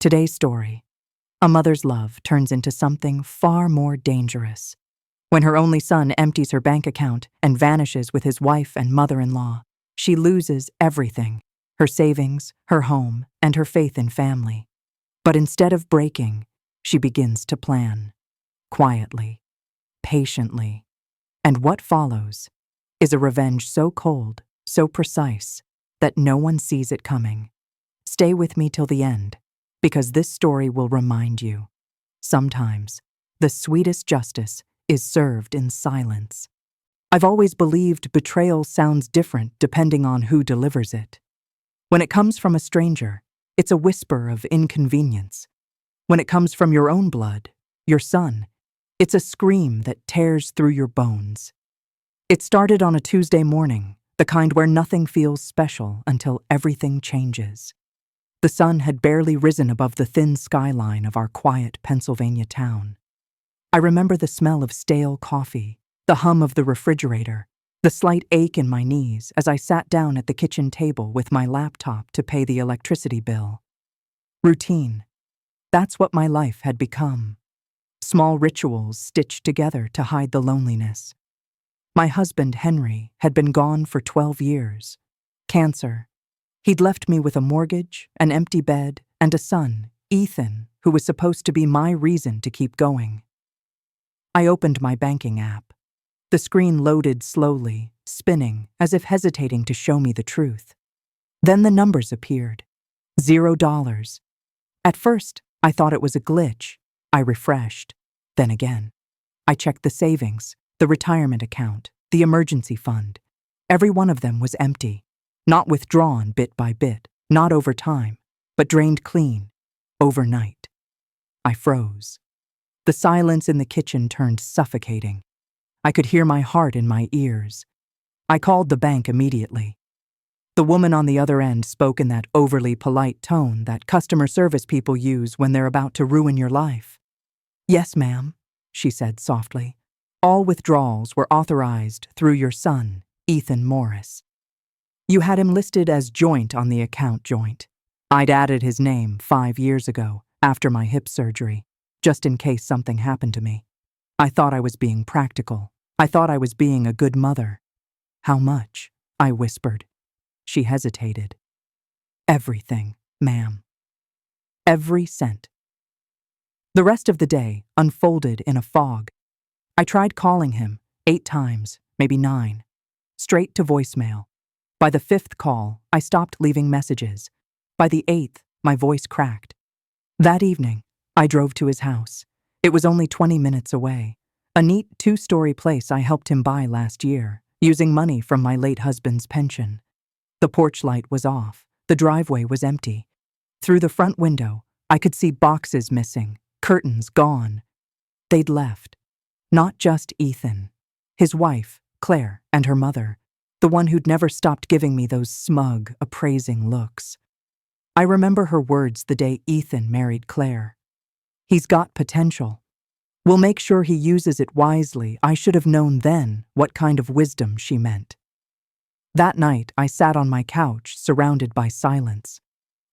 Today's story: a mother's love turns into something far more dangerous. When her only son empties her bank account and vanishes with his wife and mother-in-law, she loses everything: her savings, her home, and her faith in family. But instead of breaking, she begins to plan. Quietly, patiently. And what follows is a revenge so cold, so precise, that no one sees it coming. Stay with me till the end, because this story will remind you: sometimes the sweetest justice is served in silence. I've always believed betrayal sounds different depending on who delivers it. When it comes from a stranger, it's a whisper of inconvenience. When it comes from your own blood, your son, it's a scream that tears through your bones. It started on a Tuesday morning, the kind where nothing feels special until everything changes. The sun had barely risen above the thin skyline of our quiet Pennsylvania town. I remember the smell of stale coffee, the hum of the refrigerator, the slight ache in my knees as I sat down at the kitchen table with my laptop to pay the electricity bill. Routine. That's what my life had become. Small rituals stitched together to hide the loneliness. My husband, Henry, had been gone for 12 years. Cancer. He'd left me with a mortgage, an empty bed, and a son, Ethan, who was supposed to be my reason to keep going. I opened my banking app. The screen loaded slowly, spinning, as if hesitating to show me the truth. Then the numbers appeared. $0. At first, I thought it was a glitch. I refreshed. Then again. I checked the savings, the retirement account, the emergency fund. Every one of them was empty. Not withdrawn bit by bit, not over time, but drained clean, overnight. I froze. The silence in the kitchen turned suffocating. I could hear my heart in my ears. I called the bank immediately. The woman on the other end spoke in that overly polite tone that customer service people use when they're about to ruin your life. "Yes, ma'am," she said softly. "All withdrawals were authorized through your son, Ethan Morris. You had him listed as joint on the account joint. I'd added his name 5 years ago, after my hip surgery, just in case something happened to me. I thought I was being practical. I thought I was being a good mother." "How much?" I whispered. She hesitated. "Everything, ma'am. Every cent." The rest of the day unfolded in a fog. I tried calling him 8 times, maybe 9. Straight to voicemail. By the 5th call, I stopped leaving messages. By the 8th, my voice cracked. That evening, I drove to his house. It was only 20 minutes away. A neat 2-story place I helped him buy last year, using money from my late husband's pension. The porch light was off. The driveway was empty. Through the front window, I could see boxes missing, curtains gone. They'd left. Not just Ethan. His wife, Claire, and her mother. The one who'd never stopped giving me those smug, appraising looks. I remember her words the day Ethan married Claire. "He's got potential. We'll make sure he uses it wisely." I should have known then what kind of wisdom she meant. That night, I sat on my couch, surrounded by silence.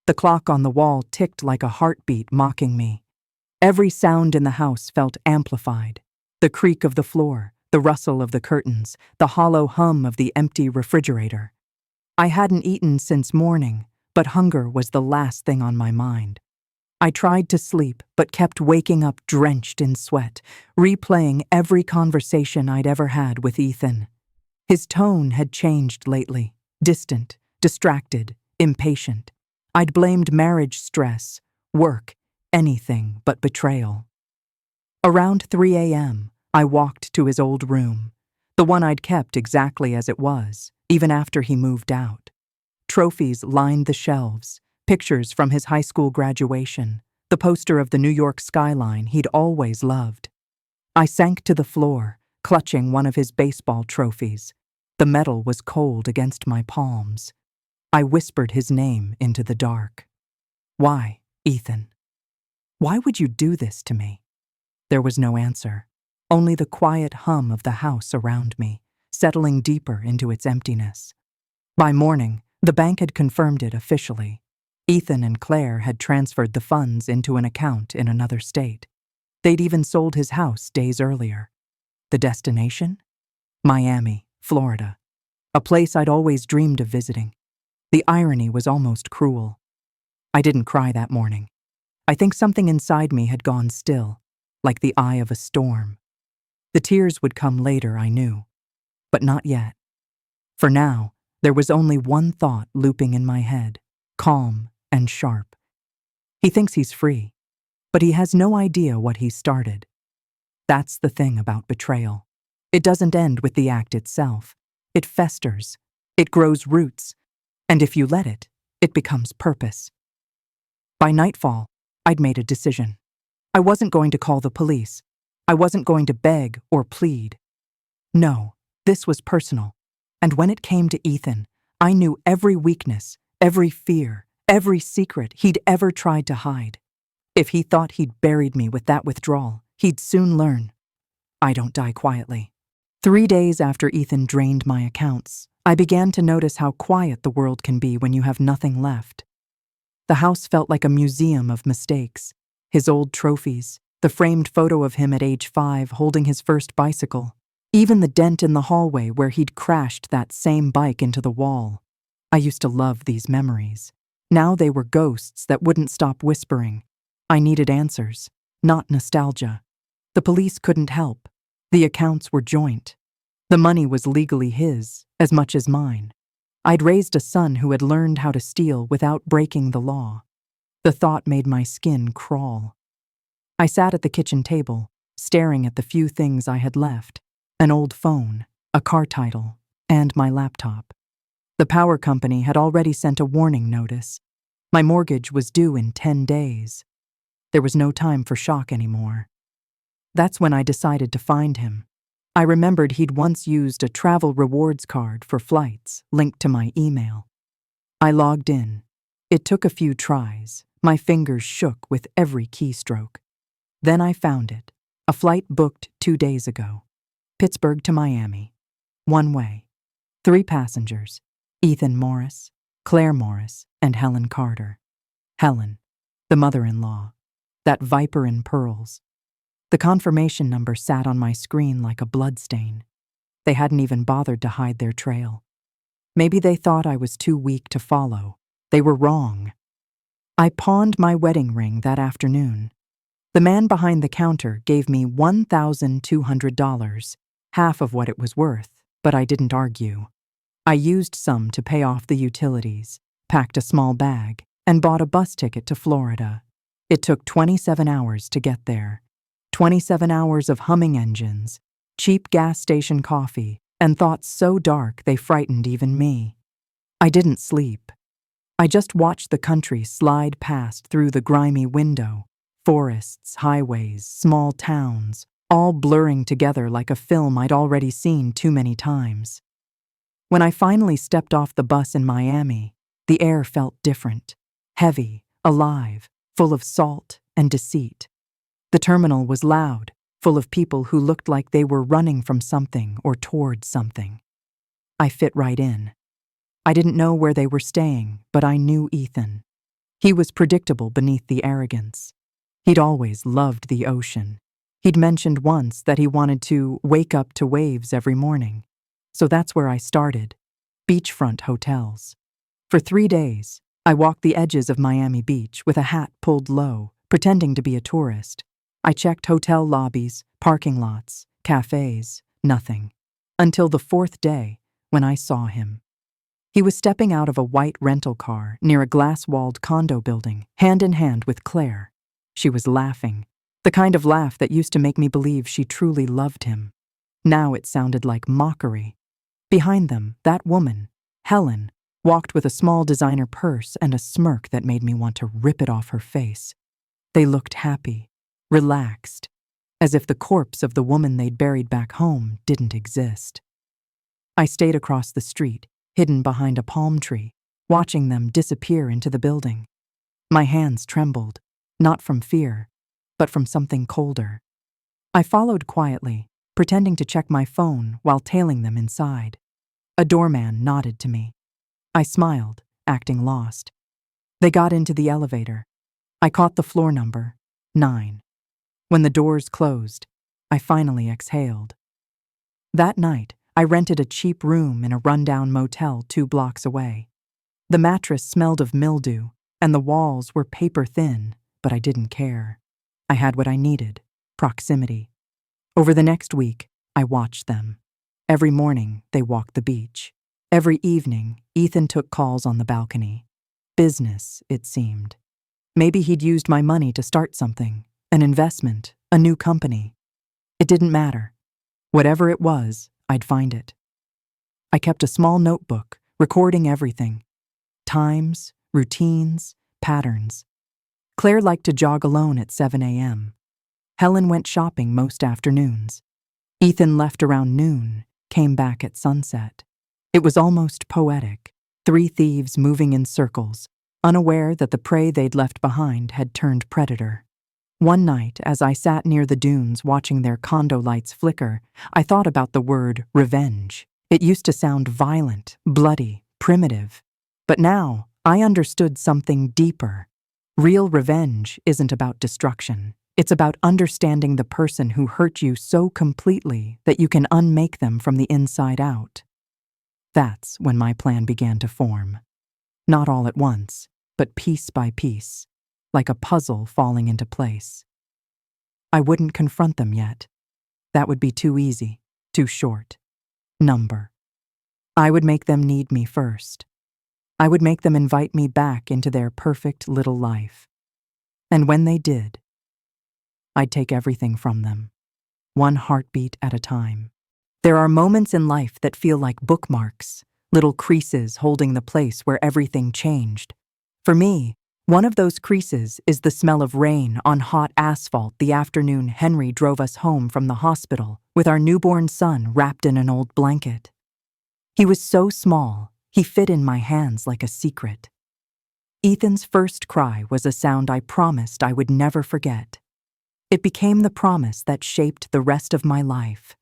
The clock on the wall ticked like a heartbeat mocking me. Every sound in the house felt amplified. The creak of the floor, the rustle of the curtains, the hollow hum of the empty refrigerator. I hadn't eaten since morning, but hunger was the last thing on my mind. I tried to sleep, but kept waking up drenched in sweat, replaying every conversation I'd ever had with Ethan. His tone had changed lately, distant, distracted, impatient. I'd blamed marriage stress, work, anything but betrayal. Around 3 a.m., I walked to his old room, the one I'd kept exactly as it was, even after he moved out. Trophies lined the shelves, pictures from his high school graduation, the poster of the New York skyline he'd always loved. I sank to the floor, clutching one of his baseball trophies. The metal was cold against my palms. I whispered his name into the dark. "Why, Ethan? Why would you do this to me?" There was no answer, only the quiet hum of the house around me, settling deeper into its emptiness. By morning, the bank had confirmed it officially. Ethan and Claire had transferred the funds into an account in another state. They'd even sold his house days earlier. The destination? Miami, Florida. A place I'd always dreamed of visiting. The irony was almost cruel. I didn't cry that morning. I think something inside me had gone still, like the eye of a storm. The tears would come later, I knew, but not yet. For now, there was only one thought looping in my head, calm and sharp. He thinks he's free, but he has no idea what he started. That's the thing about betrayal. It doesn't end with the act itself. It festers, it grows roots, and if you let it, it becomes purpose. By nightfall, I'd made a decision. I wasn't going to call the police. I wasn't going to beg or plead. No, this was personal. And when it came to Ethan, I knew every weakness, every fear, every secret he'd ever tried to hide. If he thought he'd buried me with that withdrawal, he'd soon learn. I don't die quietly. 3 days after Ethan drained my accounts, I began to notice how quiet the world can be when you have nothing left. The house felt like a museum of mistakes. His old trophies, the framed photo of him at age 5 holding his first bicycle, even the dent in the hallway where he'd crashed that same bike into the wall. I used to love these memories. Now they were ghosts that wouldn't stop whispering. I needed answers, not nostalgia. The police couldn't help. The accounts were joint. The money was legally his, as much as mine. I'd raised a son who had learned how to steal without breaking the law. The thought made my skin crawl. I sat at the kitchen table, staring at the few things I had left: an old phone, a car title, and my laptop. The power company had already sent a warning notice. My mortgage was due in 10 days. There was no time for shock anymore. That's when I decided to find him. I remembered he'd once used a travel rewards card for flights linked to my email. I logged in. It took a few tries. My fingers shook with every keystroke. Then I found it. A flight booked 2 days ago. Pittsburgh to Miami. One way. 3 passengers. Ethan Morris, Claire Morris, and Helen Carter. Helen, the mother-in-law. That viper in pearls. The confirmation number sat on my screen like a bloodstain. They hadn't even bothered to hide their trail. Maybe they thought I was too weak to follow. They were wrong. I pawned my wedding ring that afternoon. The man behind the counter gave me $1,200, half of what it was worth, but I didn't argue. I used some to pay off the utilities, packed a small bag, and bought a bus ticket to Florida. It took 27 hours to get there. 27 hours of humming engines, cheap gas station coffee, and thoughts so dark they frightened even me. I didn't sleep. I just watched the country slide past through the grimy window. Forests, highways, small towns, all blurring together like a film I'd already seen too many times. When I finally stepped off the bus in Miami, the air felt different, heavy, alive, full of salt and deceit. The terminal was loud, full of people who looked like they were running from something or toward something. I fit right in. I didn't know where they were staying, but I knew Ethan. He was predictable beneath the arrogance. He'd always loved the ocean. He'd mentioned once that he wanted to wake up to waves every morning. So that's where I started, beachfront hotels. For 3 days, I walked the edges of Miami Beach with a hat pulled low, pretending to be a tourist. I checked hotel lobbies, parking lots, cafes, nothing. Until the 4th day, when I saw him. He was stepping out of a white rental car near a glass-walled condo building, hand in hand with Claire. She was laughing, the kind of laugh that used to make me believe she truly loved him. Now it sounded like mockery. Behind them, that woman, Helen, walked with a small designer purse and a smirk that made me want to rip it off her face. They looked happy, relaxed, as if the corpse of the woman they'd buried back home didn't exist. I stayed across the street, hidden behind a palm tree, watching them disappear into the building. My hands trembled, not from fear, but from something colder. I followed quietly, pretending to check my phone while tailing them inside. A doorman nodded to me. I smiled, acting lost. They got into the elevator. I caught the floor number, 9. When the doors closed, I finally exhaled. That night, I rented a cheap room in a rundown motel 2 blocks away. The mattress smelled of mildew, and the walls were paper thin, but I didn't care. I had what I needed, proximity. Over the next week, I watched them. Every morning, they walked the beach. Every evening, Ethan took calls on the balcony. Business, it seemed. Maybe he'd used my money to start something, an investment, a new company. It didn't matter. Whatever it was, I'd find it. I kept a small notebook, recording everything. Times, routines, patterns. Claire liked to jog alone at 7 a.m. Helen went shopping most afternoons. Ethan left around noon, came back at sunset. It was almost poetic. 3 thieves moving in circles, unaware that the prey they'd left behind had turned predator. One night, as I sat near the dunes watching their condo lights flicker, I thought about the word revenge. It used to sound violent, bloody, primitive. But now, I understood something deeper. Real revenge isn't about destruction. It's about understanding the person who hurt you so completely that you can unmake them from the inside out. That's when my plan began to form. Not all at once, but piece by piece, like a puzzle falling into place. I wouldn't confront them yet. That would be too easy, too short. Number. I would make them need me first. I would make them invite me back into their perfect little life. And when they did, I'd take everything from them, one heartbeat at a time. There are moments in life that feel like bookmarks, little creases holding the place where everything changed. For me, one of those creases is the smell of rain on hot asphalt the afternoon Henry drove us home from the hospital with our newborn son wrapped in an old blanket. He was so small, he fit in my hands like a secret. Ethan's first cry was a sound I promised I would never forget. It became the promise that shaped the rest of my life.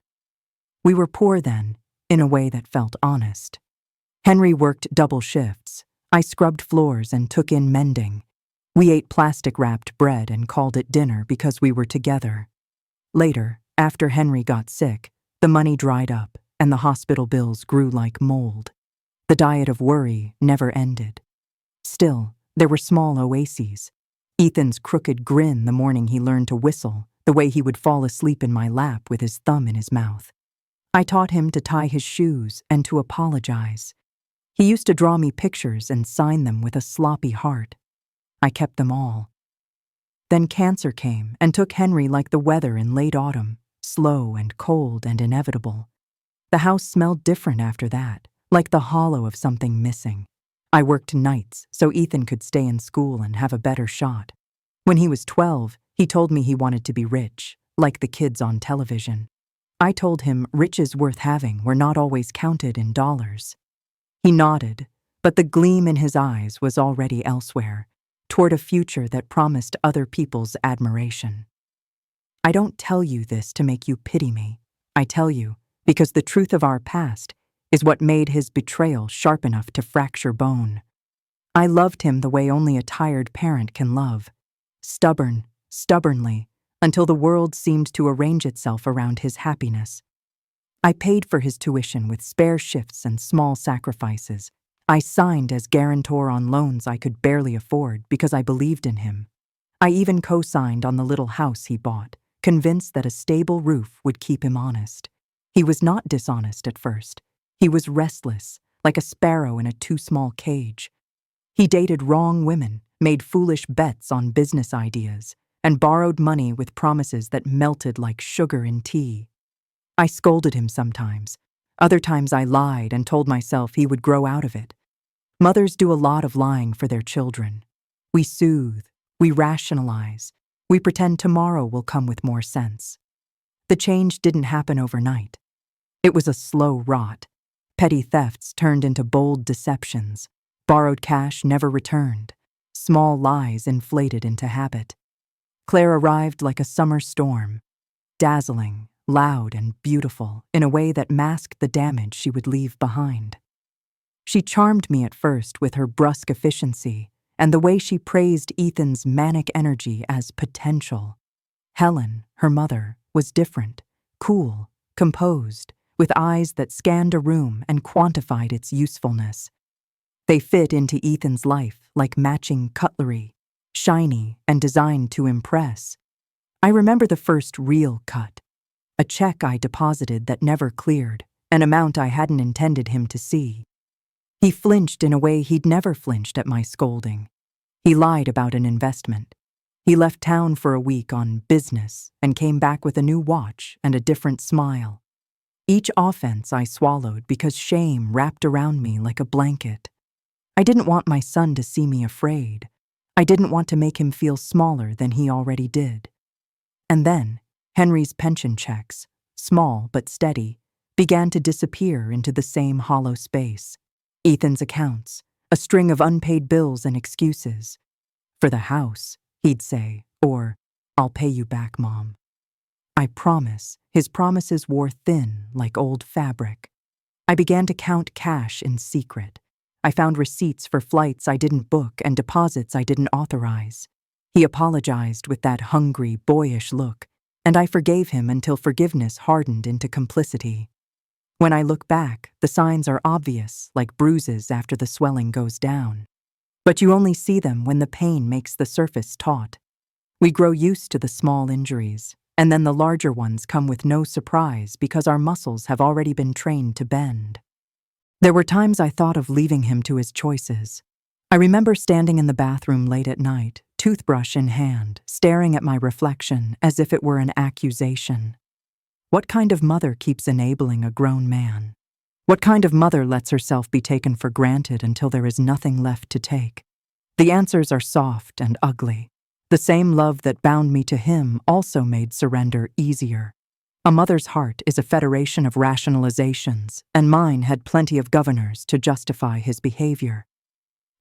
We were poor then, in a way that felt honest. Henry worked double shifts. I scrubbed floors and took in mending. We ate plastic-wrapped bread and called it dinner because we were together. Later, after Henry got sick, the money dried up and the hospital bills grew like mold. The diet of worry never ended. Still, there were small oases. Ethan's crooked grin the morning he learned to whistle, the way he would fall asleep in my lap with his thumb in his mouth. I taught him to tie his shoes and to apologize. He used to draw me pictures and sign them with a sloppy heart. I kept them all. Then cancer came and took Henry like the weather in late autumn, slow and cold and inevitable. The house smelled different after that, like the hollow of something missing. I worked nights so Ethan could stay in school and have a better shot. When he was 12, he told me he wanted to be rich, like the kids on television. I told him riches worth having were not always counted in dollars. He nodded, but the gleam in his eyes was already elsewhere, toward a future that promised other people's admiration. I don't tell you this to make you pity me. I tell you because the truth of our past is what made his betrayal sharp enough to fracture bone. I loved him the way only a tired parent can love, stubbornly, until the world seemed to arrange itself around his happiness. I paid for his tuition with spare shifts and small sacrifices. I signed as guarantor on loans I could barely afford because I believed in him. I even co-signed on the little house he bought, convinced that a stable roof would keep him honest. He was not dishonest at first. He was restless, like a sparrow in a too-small cage. He dated wrong women, made foolish bets on business ideas, and borrowed money with promises that melted like sugar in tea. I scolded him sometimes. Other times I lied and told myself he would grow out of it. Mothers do a lot of lying for their children. We soothe, we rationalize, we pretend tomorrow will come with more sense. The change didn't happen overnight. It was a slow rot. Petty thefts turned into bold deceptions. Borrowed cash never returned. Small lies inflated into habit. Claire arrived like a summer storm, dazzling, loud and beautiful in a way that masked the damage she would leave behind. She charmed me at first with her brusque efficiency, and the way she praised Ethan's manic energy as potential. Helen, her mother, was different, cool, composed, with eyes that scanned a room and quantified its usefulness. They fit into Ethan's life like matching cutlery, shiny and designed to impress. I remember the first real cut, a check I deposited that never cleared, an amount I hadn't intended him to see. He flinched in a way he'd never flinched at my scolding. He lied about an investment. He left town for a week on business and came back with a new watch and a different smile. Each offense I swallowed because shame wrapped around me like a blanket. I didn't want my son to see me afraid. I didn't want to make him feel smaller than he already did. And then, Henry's pension checks, small but steady, began to disappear into the same hollow space. Ethan's accounts, a string of unpaid bills and excuses. For the house, he'd say, or, "I'll pay you back, Mom." I promise, his promises wore thin like old fabric. I began to count cash in secret. I found receipts for flights I didn't book and deposits I didn't authorize. He apologized with that hungry, boyish look, and I forgave him until forgiveness hardened into complicity. When I look back, the signs are obvious, like bruises after the swelling goes down. But you only see them when the pain makes the surface taut. We grow used to the small injuries, and then the larger ones come with no surprise because our muscles have already been trained to bend. There were times I thought of leaving him to his choices. I remember standing in the bathroom late at night, toothbrush in hand, staring at my reflection as if it were an accusation. What kind of mother keeps enabling a grown man? What kind of mother lets herself be taken for granted until there is nothing left to take? The answers are soft and ugly. The same love that bound me to him also made surrender easier. A mother's heart is a federation of rationalizations, and mine had plenty of governors to justify his behavior.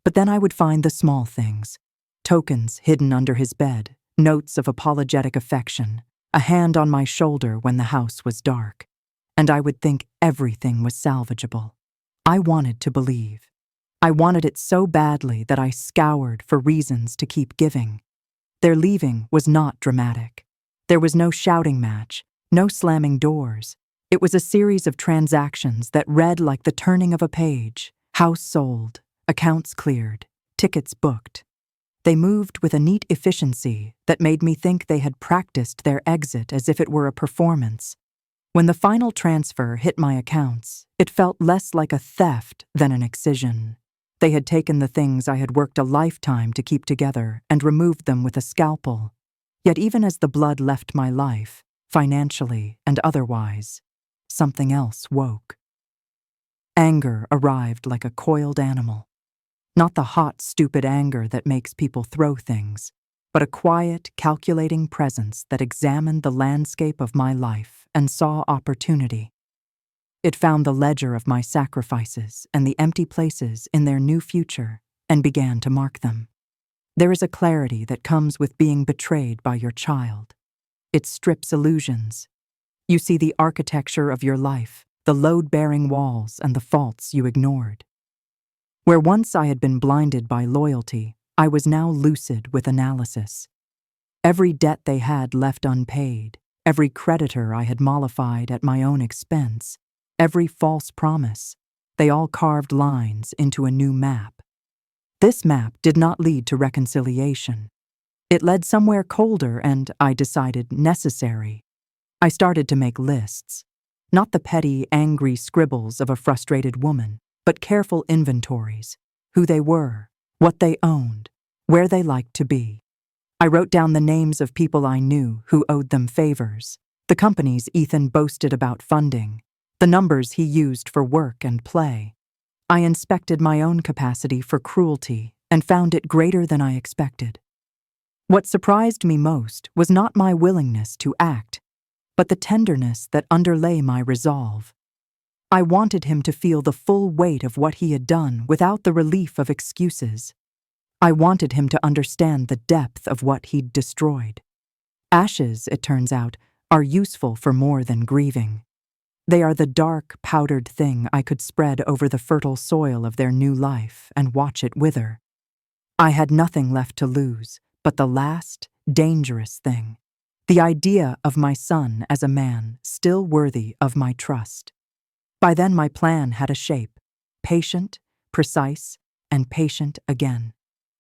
But then I would find the small things, tokens hidden under his bed, notes of apologetic affection, a hand on my shoulder when the house was dark, and I would think everything was salvageable. I wanted to believe. I wanted it so badly that I scoured for reasons to keep giving. Their leaving was not dramatic. There was no shouting match, no slamming doors. It was a series of transactions that read like the turning of a page: house sold, accounts cleared, tickets booked. They moved with a neat efficiency that made me think they had practiced their exit as if it were a performance. When the final transfer hit my accounts, it felt less like a theft than an excision. They had taken the things I had worked a lifetime to keep together and removed them with a scalpel. Yet even as the blood left my life, financially and otherwise, something else woke. Anger arrived like a coiled animal. Not the hot, stupid anger that makes people throw things, but a quiet, calculating presence that examined the landscape of my life and saw opportunity. It found the ledger of my sacrifices and the empty places in their new future and began to mark them. There is a clarity that comes with being betrayed by your child. It strips illusions. You see the architecture of your life, the load-bearing walls and the faults you ignored. Where once I had been blinded by loyalty, I was now lucid with analysis. Every debt they had left unpaid, every creditor I had mollified at my own expense, every false promise, they all carved lines into a new map. This map did not lead to reconciliation. It led somewhere colder and, I decided, necessary. I started to make lists. Not the petty, angry scribbles of a frustrated woman, but careful inventories. Who they were, what they owned, where they liked to be. I wrote down the names of people I knew who owed them favors, the companies Ethan boasted about funding, the numbers he used for work and play. I inspected my own capacity for cruelty and found it greater than I expected. What surprised me most was not my willingness to act, but the tenderness that underlay my resolve. I wanted him to feel the full weight of what he had done without the relief of excuses. I wanted him to understand the depth of what he'd destroyed. Ashes, it turns out, are useful for more than grieving. They are the dark, powdered thing I could spread over the fertile soil of their new life and watch it wither. I had nothing left to lose but the last, dangerous thing. The idea of my son as a man still worthy of my trust. By then my plan had a shape, patient, precise, and patient again.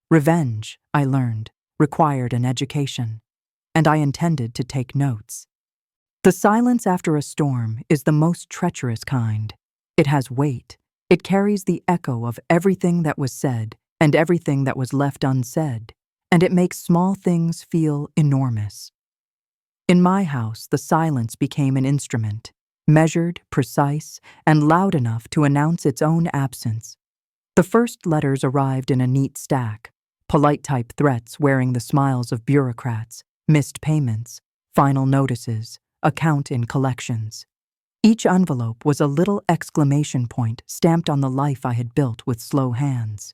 Revenge, I learned, required an education, and I intended to take notes. The silence after a storm is the most treacherous kind. It has weight. It carries the echo of everything that was said and everything that was left unsaid, and it makes small things feel enormous. In my house, the silence became an instrument, measured, precise, and loud enough to announce its own absence. The first letters arrived in a neat stack, polite-type threats wearing the smiles of bureaucrats, missed payments, final notices, account in collections. Each envelope was a little exclamation point stamped on the life I had built with slow hands.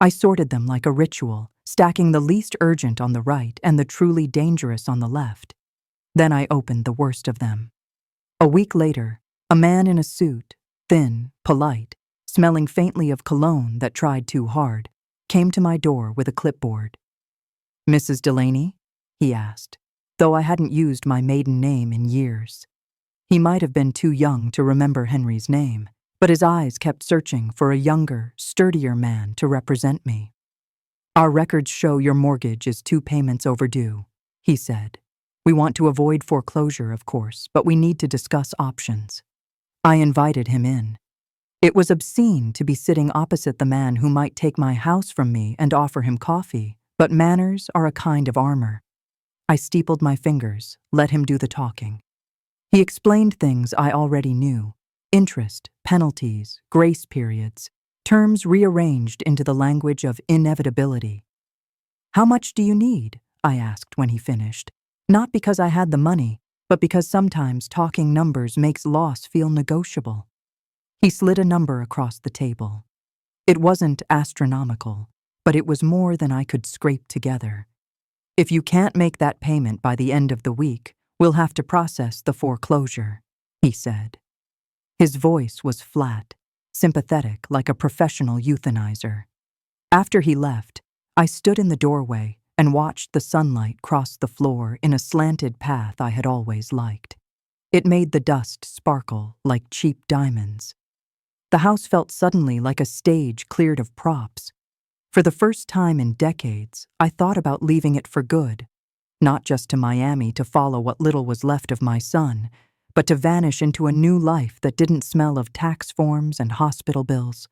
I sorted them like a ritual, stacking the least urgent on the right and the truly dangerous on the left. Then I opened the worst of them. A week later, a man in a suit, thin, polite, smelling faintly of cologne that tried too hard, came to my door with a clipboard. "Mrs. Delaney?" he asked, though I hadn't used my maiden name in years. He might have been too young to remember Henry's name, but his eyes kept searching for a younger, sturdier man to represent me. "Our records show your mortgage is 2 payments overdue," he said. "We want to avoid foreclosure, of course, but we need to discuss options." I invited him in. It was obscene to be sitting opposite the man who might take my house from me and offer him coffee, but manners are a kind of armor. I steepled my fingers, let him do the talking. He explained things I already knew: interest, penalties, grace periods, terms rearranged into the language of inevitability. "How much do you need?" I asked when he finished. Not because I had the money, but because sometimes talking numbers makes loss feel negotiable. He slid a number across the table. It wasn't astronomical, but it was more than I could scrape together. "If you can't make that payment by the end of the week, we'll have to process the foreclosure," he said. His voice was flat, sympathetic like a professional euthanizer. After he left, I stood in the doorway and watched the sunlight cross the floor in a slanted path I had always liked. It made the dust sparkle like cheap diamonds. The house felt suddenly like a stage cleared of props. For the first time in decades, I thought about leaving it for good, not just to Miami to follow what little was left of my son, but to vanish into a new life that didn't smell of tax forms and hospital bills.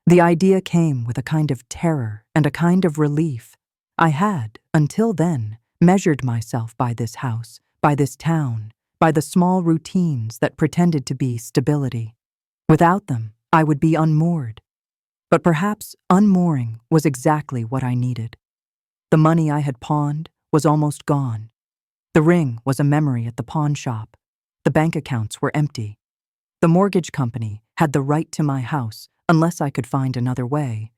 The idea came with a kind of terror and a kind of relief. I had, until then, measured myself by this house, by this town, by the small routines that pretended to be stability. Without them, I would be unmoored. But perhaps unmooring was exactly what I needed. The money I had pawned was almost gone. The ring was a memory at the pawn shop. The bank accounts were empty. The mortgage company had the right to my house unless I could find another way.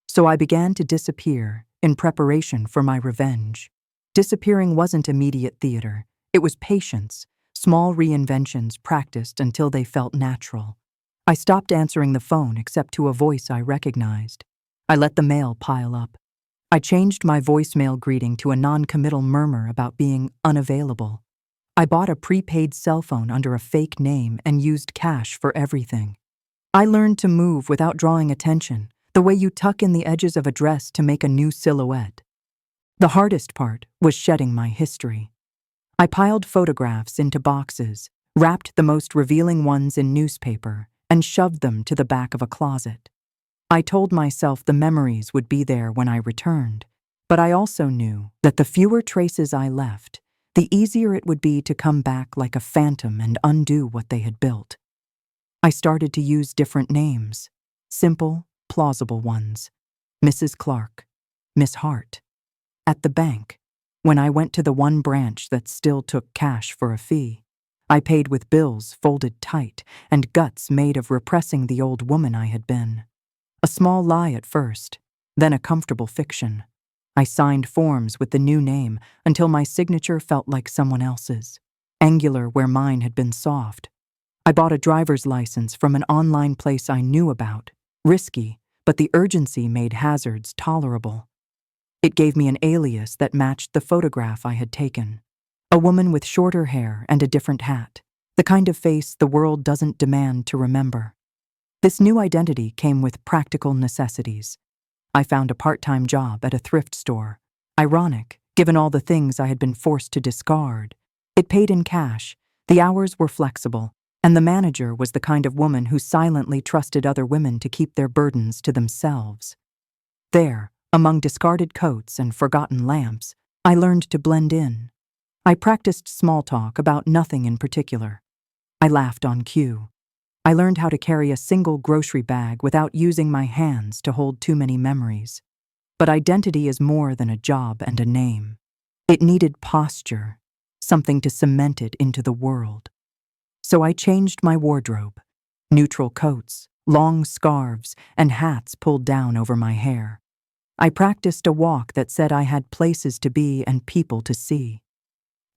So I began to disappear in preparation for my revenge. Disappearing wasn't immediate theater. It was patience, small reinventions practiced until they felt natural. I stopped answering the phone except to a voice I recognized. I let the mail pile up. I changed my voicemail greeting to a non-committal murmur about being unavailable. I bought a prepaid cell phone under a fake name and used cash for everything. I learned to move without drawing attention, the way you tuck in the edges of a dress to make a new silhouette. The hardest part was shedding my history. I piled photographs into boxes, wrapped the most revealing ones in newspaper, and shoved them to the back of a closet. I told myself the memories would be there when I returned, but I also knew that the fewer traces I left, the easier it would be to come back like a phantom and undo what they had built. I started to use different names, simple, plausible ones. Mrs. Clark, Miss Hart. At the bank, when I went to the one branch that still took cash for a fee, I paid with bills folded tight and guts made of repressing the old woman I had been. A small lie at first, then a comfortable fiction. I signed forms with the new name until my signature felt like someone else's, angular where mine had been soft. I bought a driver's license from an online place I knew about, risky, but the urgency made hazards tolerable. It gave me an alias that matched the photograph I had taken. A woman with shorter hair and a different hat, the kind of face the world doesn't demand to remember. This new identity came with practical necessities. I found a part-time job at a thrift store. Ironic, given all the things I had been forced to discard. It paid in cash, the hours were flexible, and the manager was the kind of woman who silently trusted other women to keep their burdens to themselves. There, among discarded coats and forgotten lamps, I learned to blend in. I practiced small talk about nothing in particular. I laughed on cue. I learned how to carry a single grocery bag without using my hands to hold too many memories. But identity is more than a job and a name. It needed posture, something to cement it into the world. So I changed my wardrobe. Neutral coats, long scarves, and hats pulled down over my hair. I practiced a walk that said I had places to be and people to see.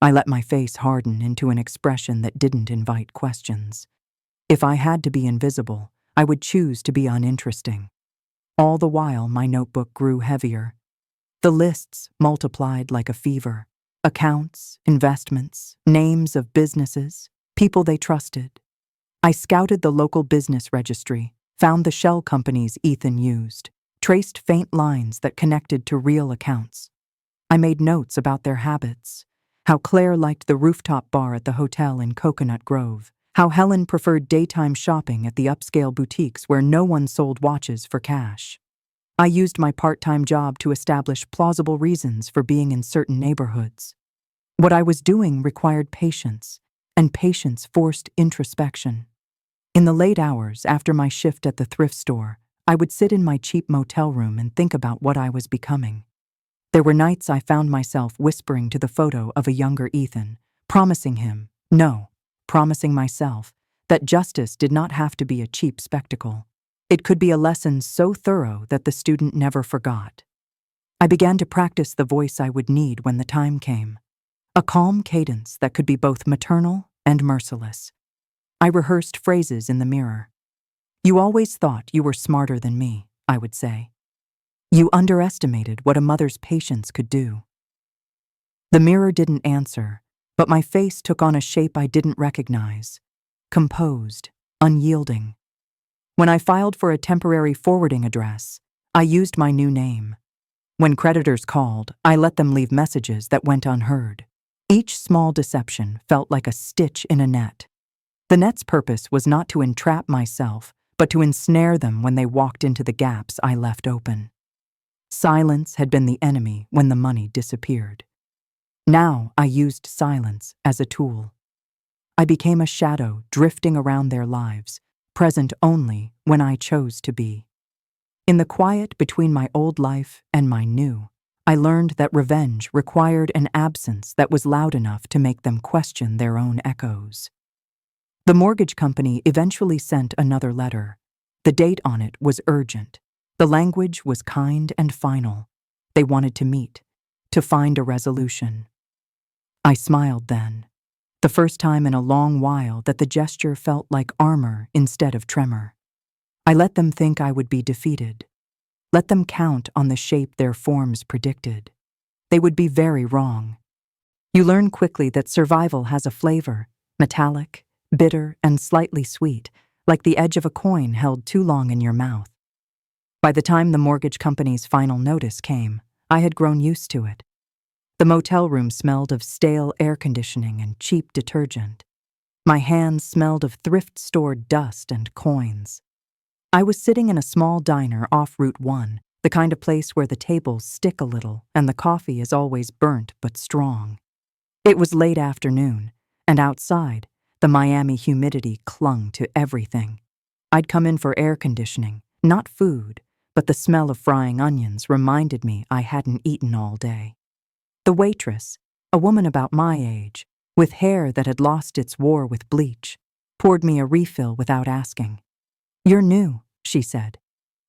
I let my face harden into an expression that didn't invite questions. If I had to be invisible, I would choose to be uninteresting. All the while, my notebook grew heavier. The lists multiplied like a fever. Accounts, investments, names of businesses, people they trusted. I scouted the local business registry, found the shell companies Ethan used, traced faint lines that connected to real accounts. I made notes about their habits, how Claire liked the rooftop bar at the hotel in Coconut Grove, how Helen preferred daytime shopping at the upscale boutiques where no one sold watches for cash. I used my part-time job to establish plausible reasons for being in certain neighborhoods. What I was doing required patience, and patience forced introspection. In the late hours after my shift at the thrift store, I would sit in my cheap motel room and think about what I was becoming. There were nights I found myself whispering to the photo of a younger Ethan, promising myself, that justice did not have to be a cheap spectacle. It could be a lesson so thorough that the student never forgot. I began to practice the voice I would need when the time came. A calm cadence that could be both maternal and merciless. I rehearsed phrases in the mirror. "You always thought you were smarter than me," I would say. "You underestimated what a mother's patience could do." The mirror didn't answer, but my face took on a shape I didn't recognize. Composed, unyielding. When I filed for a temporary forwarding address, I used my new name. When creditors called, I let them leave messages that went unheard. Each small deception felt like a stitch in a net. The net's purpose was not to entrap myself, but to ensnare them when they walked into the gaps I left open. Silence had been the enemy when the money disappeared. Now I used silence as a tool. I became a shadow drifting around their lives, present only when I chose to be. In the quiet between my old life and my new, I learned that revenge required an absence that was loud enough to make them question their own echoes. The mortgage company eventually sent another letter. The date on it was urgent. The language was kind and final. They wanted to meet, to find a resolution. I smiled then, the first time in a long while that the gesture felt like armor instead of tremor. I let them think I would be defeated. Let them count on the shape their forms predicted. They would be very wrong. You learn quickly that survival has a flavor, metallic, bitter, and slightly sweet, like the edge of a coin held too long in your mouth. By the time the mortgage company's final notice came, I had grown used to it. The motel room smelled of stale air conditioning and cheap detergent. My hands smelled of thrift store dust and coins. I was sitting in a small diner off Route 1, the kind of place where the tables stick a little and the coffee is always burnt but strong. It was late afternoon, and outside, the Miami humidity clung to everything. I'd come in for air conditioning, not food, but the smell of frying onions reminded me I hadn't eaten all day. The waitress, a woman about my age, with hair that had lost its war with bleach, poured me a refill without asking. "You're new," she said.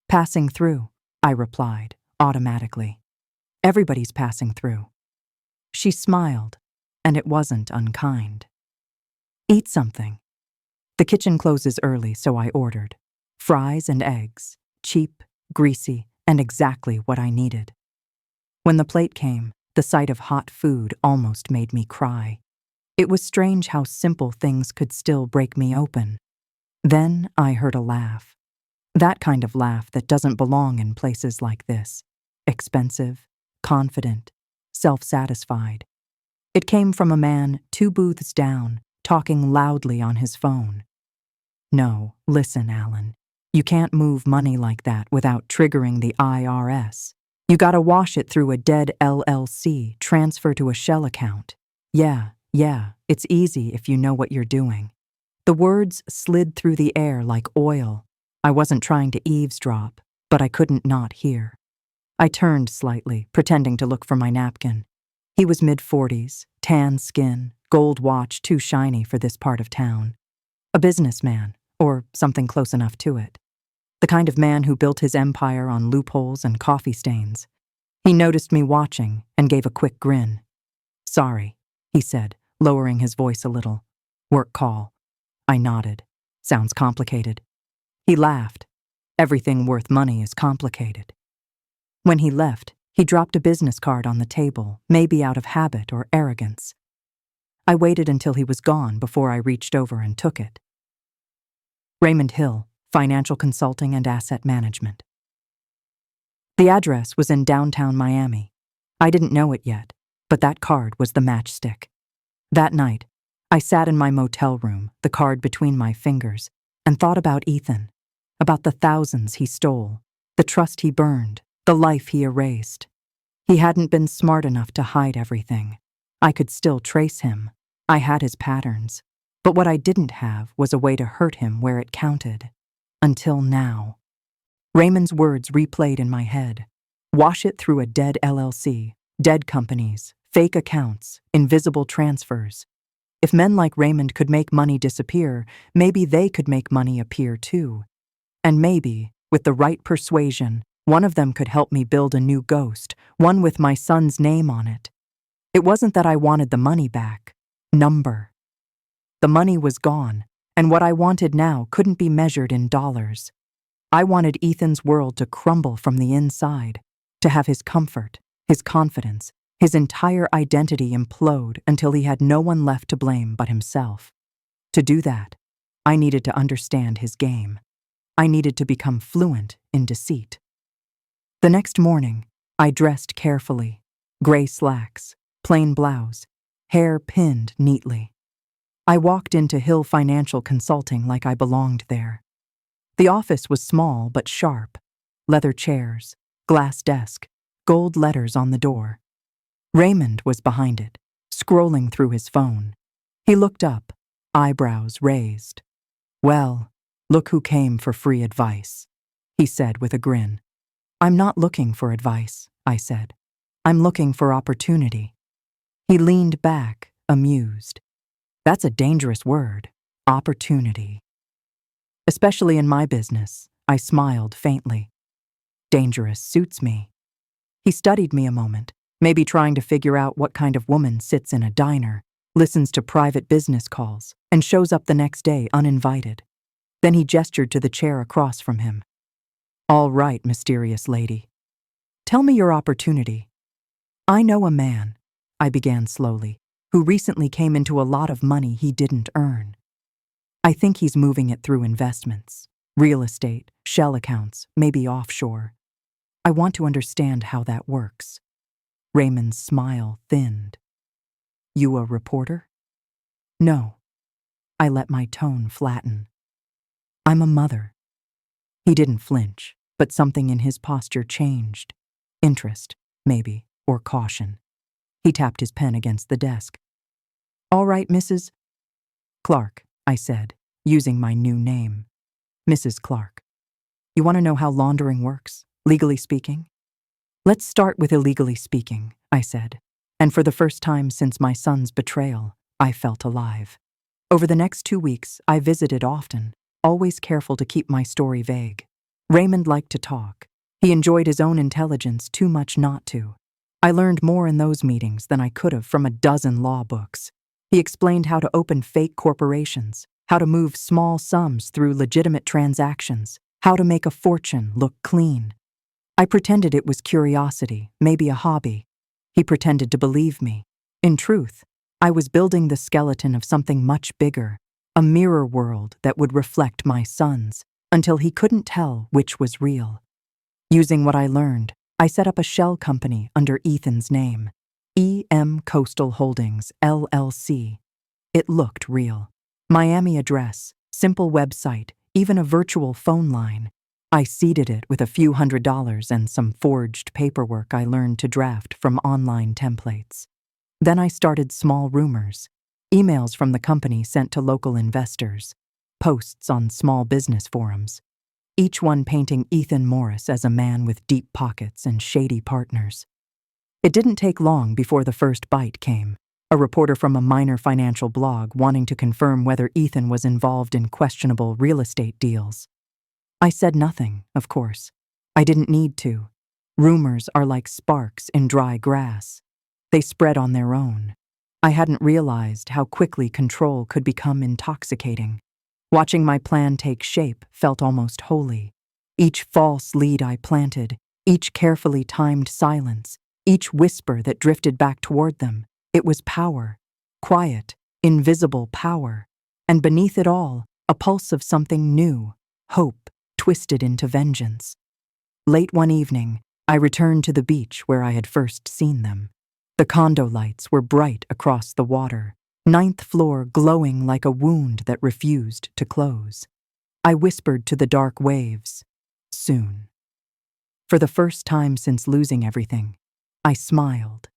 "Passing through," I replied, automatically. "Everybody's passing through." She smiled, and it wasn't unkind. "Eat something." The kitchen closes early, so I ordered. Fries and eggs, cheap, greasy, and exactly what I needed. When the plate came, the sight of hot food almost made me cry. It was strange how simple things could still break me open. Then I heard a laugh. That kind of laugh that doesn't belong in places like this. Expensive, confident, self-satisfied. It came from a man 2 booths down, talking loudly on his phone. No, listen, Alan. You can't move money like that without triggering the IRS. You gotta wash it through a dead LLC, transfer to a shell account. Yeah, it's easy if you know what you're doing. The words slid through the air like oil. I wasn't trying to eavesdrop, but I couldn't not hear. I turned slightly, pretending to look for my napkin. He was mid-40s, tan skin, gold watch too shiny for this part of town. A businessman, or something close enough to it. The kind of man who built his empire on loopholes and coffee stains. He noticed me watching and gave a quick grin. "Sorry," he said, lowering his voice a little. "Work call." I nodded. "Sounds complicated." He laughed. "Everything worth money is complicated." When he left, he dropped a business card on the table, maybe out of habit or arrogance. I waited until he was gone before I reached over and took it. Raymond Hill, Financial Consulting and Asset Management. The address was in downtown Miami. I didn't know it yet, but that card was the matchstick. That night, I sat in my motel room, the card between my fingers, and thought about Ethan, about the thousands he stole, the trust he burned, the life he erased. He hadn't been smart enough to hide everything. I could still trace him. I had his patterns. But what I didn't have was a way to hurt him where it counted. Until now. Raymond's words replayed in my head. Wash it through a dead LLC, dead companies, fake accounts, invisible transfers. If men like Raymond could make money disappear, maybe they could make money appear too. And maybe, with the right persuasion, one of them could help me build a new ghost, one with my son's name on it. It wasn't that I wanted the money back. Number. The money was gone, and what I wanted now couldn't be measured in dollars. I wanted Ethan's world to crumble from the inside, to have his comfort, his confidence, his entire identity implode until he had no one left to blame but himself. To do that, I needed to understand his game. I needed to become fluent in deceit. The next morning, I dressed carefully. Gray slacks, plain blouse, hair pinned neatly. I walked into Hill Financial Consulting like I belonged there. The office was small but sharp. Leather chairs, glass desk, gold letters on the door. Raymond was behind it, scrolling through his phone. He looked up, eyebrows raised. "Well, look who came for free advice," he said with a grin. "I'm not looking for advice," I said. "I'm looking for opportunity." He leaned back, amused. "That's a dangerous word, opportunity." "Especially in my business," I smiled faintly. "Dangerous suits me." He studied me a moment, maybe trying to figure out what kind of woman sits in a diner, listens to private business calls, and shows up the next day uninvited. Then he gestured to the chair across from him. "All right, mysterious lady. Tell me your opportunity." "I know a man," I began slowly, "who recently came into a lot of money he didn't earn. I think he's moving it through investments, real estate, shell accounts, maybe offshore. I want to understand how that works." Raymond's smile thinned. "You a reporter?" "No." I let my tone flatten. "I'm a mother." He didn't flinch, but something in his posture changed. Interest, maybe, or caution. He tapped his pen against the desk. "All right, Mrs. Clark," I said, using my new name. "Mrs. Clark. You want to know how laundering works, legally speaking?" "Let's start with illegally speaking," I said, and for the first time since my son's betrayal, I felt alive. Over the next 2 weeks, I visited often, always careful to keep my story vague. Raymond liked to talk. He enjoyed his own intelligence too much not to. I learned more in those meetings than I could have from a dozen law books. He explained how to open fake corporations, how to move small sums through legitimate transactions, how to make a fortune look clean. I pretended it was curiosity, maybe a hobby. He pretended to believe me. In truth, I was building the skeleton of something much bigger, a mirror world that would reflect my son's, until he couldn't tell which was real. Using what I learned, I set up a shell company under Ethan's name, EM Coastal Holdings, LLC. It looked real. Miami address, simple website, even a virtual phone line. I seeded it with a few $100s and some forged paperwork I learned to draft from online templates. Then I started small rumors, emails from the company sent to local investors, posts on small business forums, each one painting Ethan Morris as a man with deep pockets and shady partners. It didn't take long before the first bite came, a reporter from a minor financial blog wanting to confirm whether Ethan was involved in questionable real estate deals. I said nothing, of course. I didn't need to. Rumors are like sparks in dry grass. They spread on their own. I hadn't realized how quickly control could become intoxicating. Watching my plan take shape felt almost holy. Each false lead I planted, each carefully timed silence, each whisper that drifted back toward them, it was power. Quiet, invisible power. And beneath it all, a pulse of something new, hope, twisted into vengeance. Late one evening, I returned to the beach where I had first seen them. The condo lights were bright across the water, ninth floor glowing like a wound that refused to close. I whispered to the dark waves, "Soon." For the first time since losing everything, I smiled,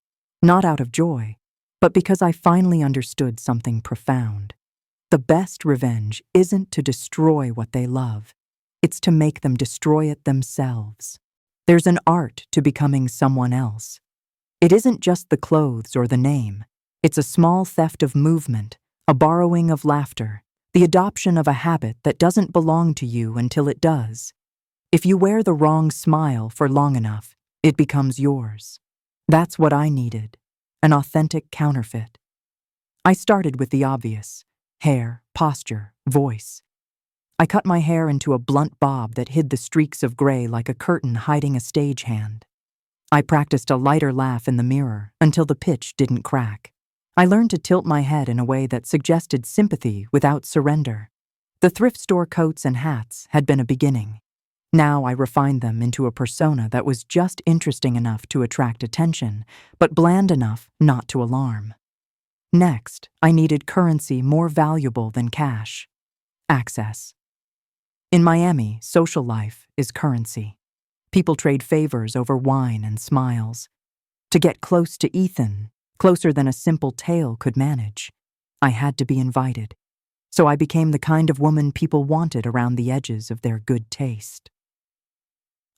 not out of joy, but because I finally understood something profound. The best revenge isn't to destroy what they love. It's to make them destroy it themselves. There's an art to becoming someone else. It isn't just the clothes or the name. It's a small theft of movement, a borrowing of laughter, the adoption of a habit that doesn't belong to you until it does. If you wear the wrong smile for long enough, it becomes yours. That's what I needed, an authentic counterfeit. I started with the obvious: hair, posture, voice. I cut my hair into a blunt bob that hid the streaks of gray like a curtain hiding a stagehand. I practiced a lighter laugh in the mirror until the pitch didn't crack. I learned to tilt my head in a way that suggested sympathy without surrender. The thrift store coats and hats had been a beginning. Now I refined them into a persona that was just interesting enough to attract attention, but bland enough not to alarm. Next, I needed currency more valuable than cash: access. In Miami, social life is currency. People trade favors over wine and smiles. To get close to Ethan, closer than a simple tale could manage, I had to be invited. So I became the kind of woman people wanted around the edges of their good taste.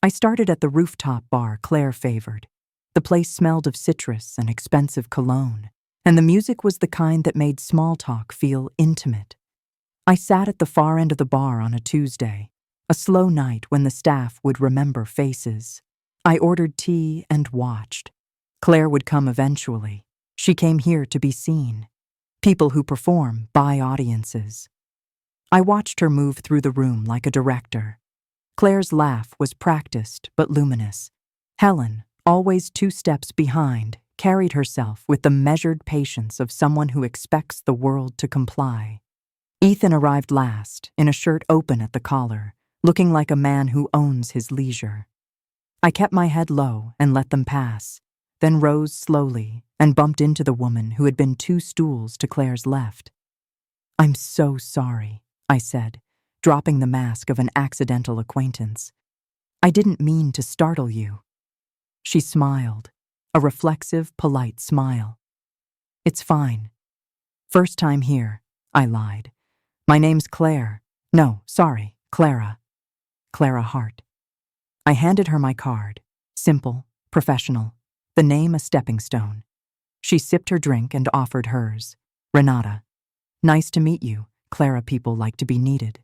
I started at the rooftop bar Claire favored. The place smelled of citrus and expensive cologne, and the music was the kind that made small talk feel intimate. I sat at the far end of the bar on a Tuesday, a slow night when the staff would remember faces. I ordered tea and watched. Claire would come eventually. She came here to be seen. People who perform buy audiences. I watched her move through the room like a director. Claire's laugh was practiced but luminous. Helen, always 2 steps behind, carried herself with the measured patience of someone who expects the world to comply. Ethan arrived last, in a shirt open at the collar, looking like a man who owns his leisure. I kept my head low and let them pass, then rose slowly and bumped into the woman who had been 2 stools to Claire's left. "I'm so sorry," I said, dropping the mask of an accidental acquaintance. "I didn't mean to startle you." She smiled, a reflexive, polite smile. "It's fine. First time here," I lied. "My name's Claire. No, sorry, Clara. Clara Hart." I handed her my card. Simple, professional, the name a stepping stone. She sipped her drink and offered hers. "Renata. Nice to meet you. Clara people like to be needed."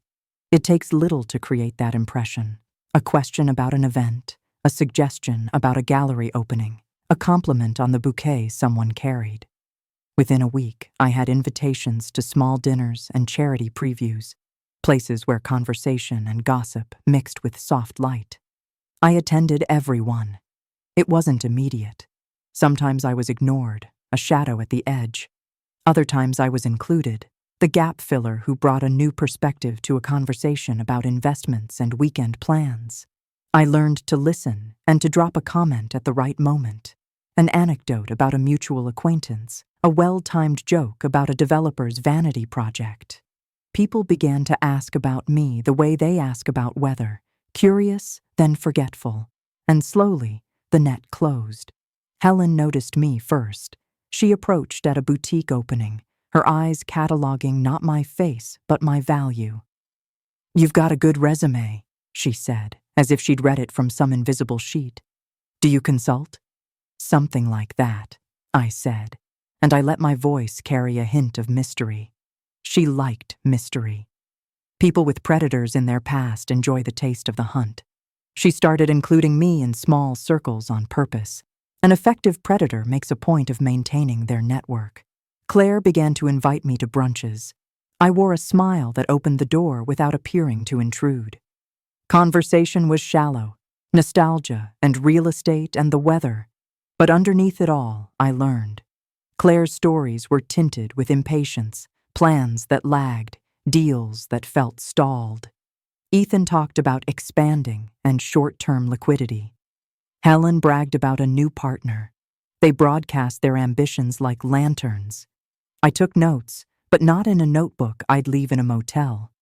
It takes little to create that impression. A question about an event, a suggestion about a gallery opening, a compliment on the bouquet someone carried. Within a week, I had invitations to small dinners and charity previews, places where conversation and gossip mixed with soft light. I attended every one. It wasn't immediate. Sometimes I was ignored, a shadow at the edge. Other times I was included, the gap filler who brought a new perspective to a conversation about investments and weekend plans. I learned to listen and to drop a comment at the right moment, an anecdote about a mutual acquaintance, a well-timed joke about a developer's vanity project. People began to ask about me the way they ask about weather, curious, then forgetful. And slowly, the net closed. Helen noticed me first. She approached at a boutique opening, her eyes cataloging not my face, but my value. "You've got a good resume," she said, as if she'd read it from some invisible sheet. "Do you consult?" "Something like that," I said, and I let my voice carry a hint of mystery. She liked mystery. People with predators in their past enjoy the taste of the hunt. She started including me in small circles on purpose. An effective predator makes a point of maintaining their network. Claire began to invite me to brunches. I wore a smile that opened the door without appearing to intrude. Conversation was shallow, nostalgia and real estate and the weather. But underneath it all, I learned. Claire's stories were tinted with impatience, plans that lagged, deals that felt stalled. Ethan talked about expanding and short-term liquidity. Helen bragged about a new partner. They broadcast their ambitions like lanterns. I took notes, but not in a notebook I'd leave in a motel.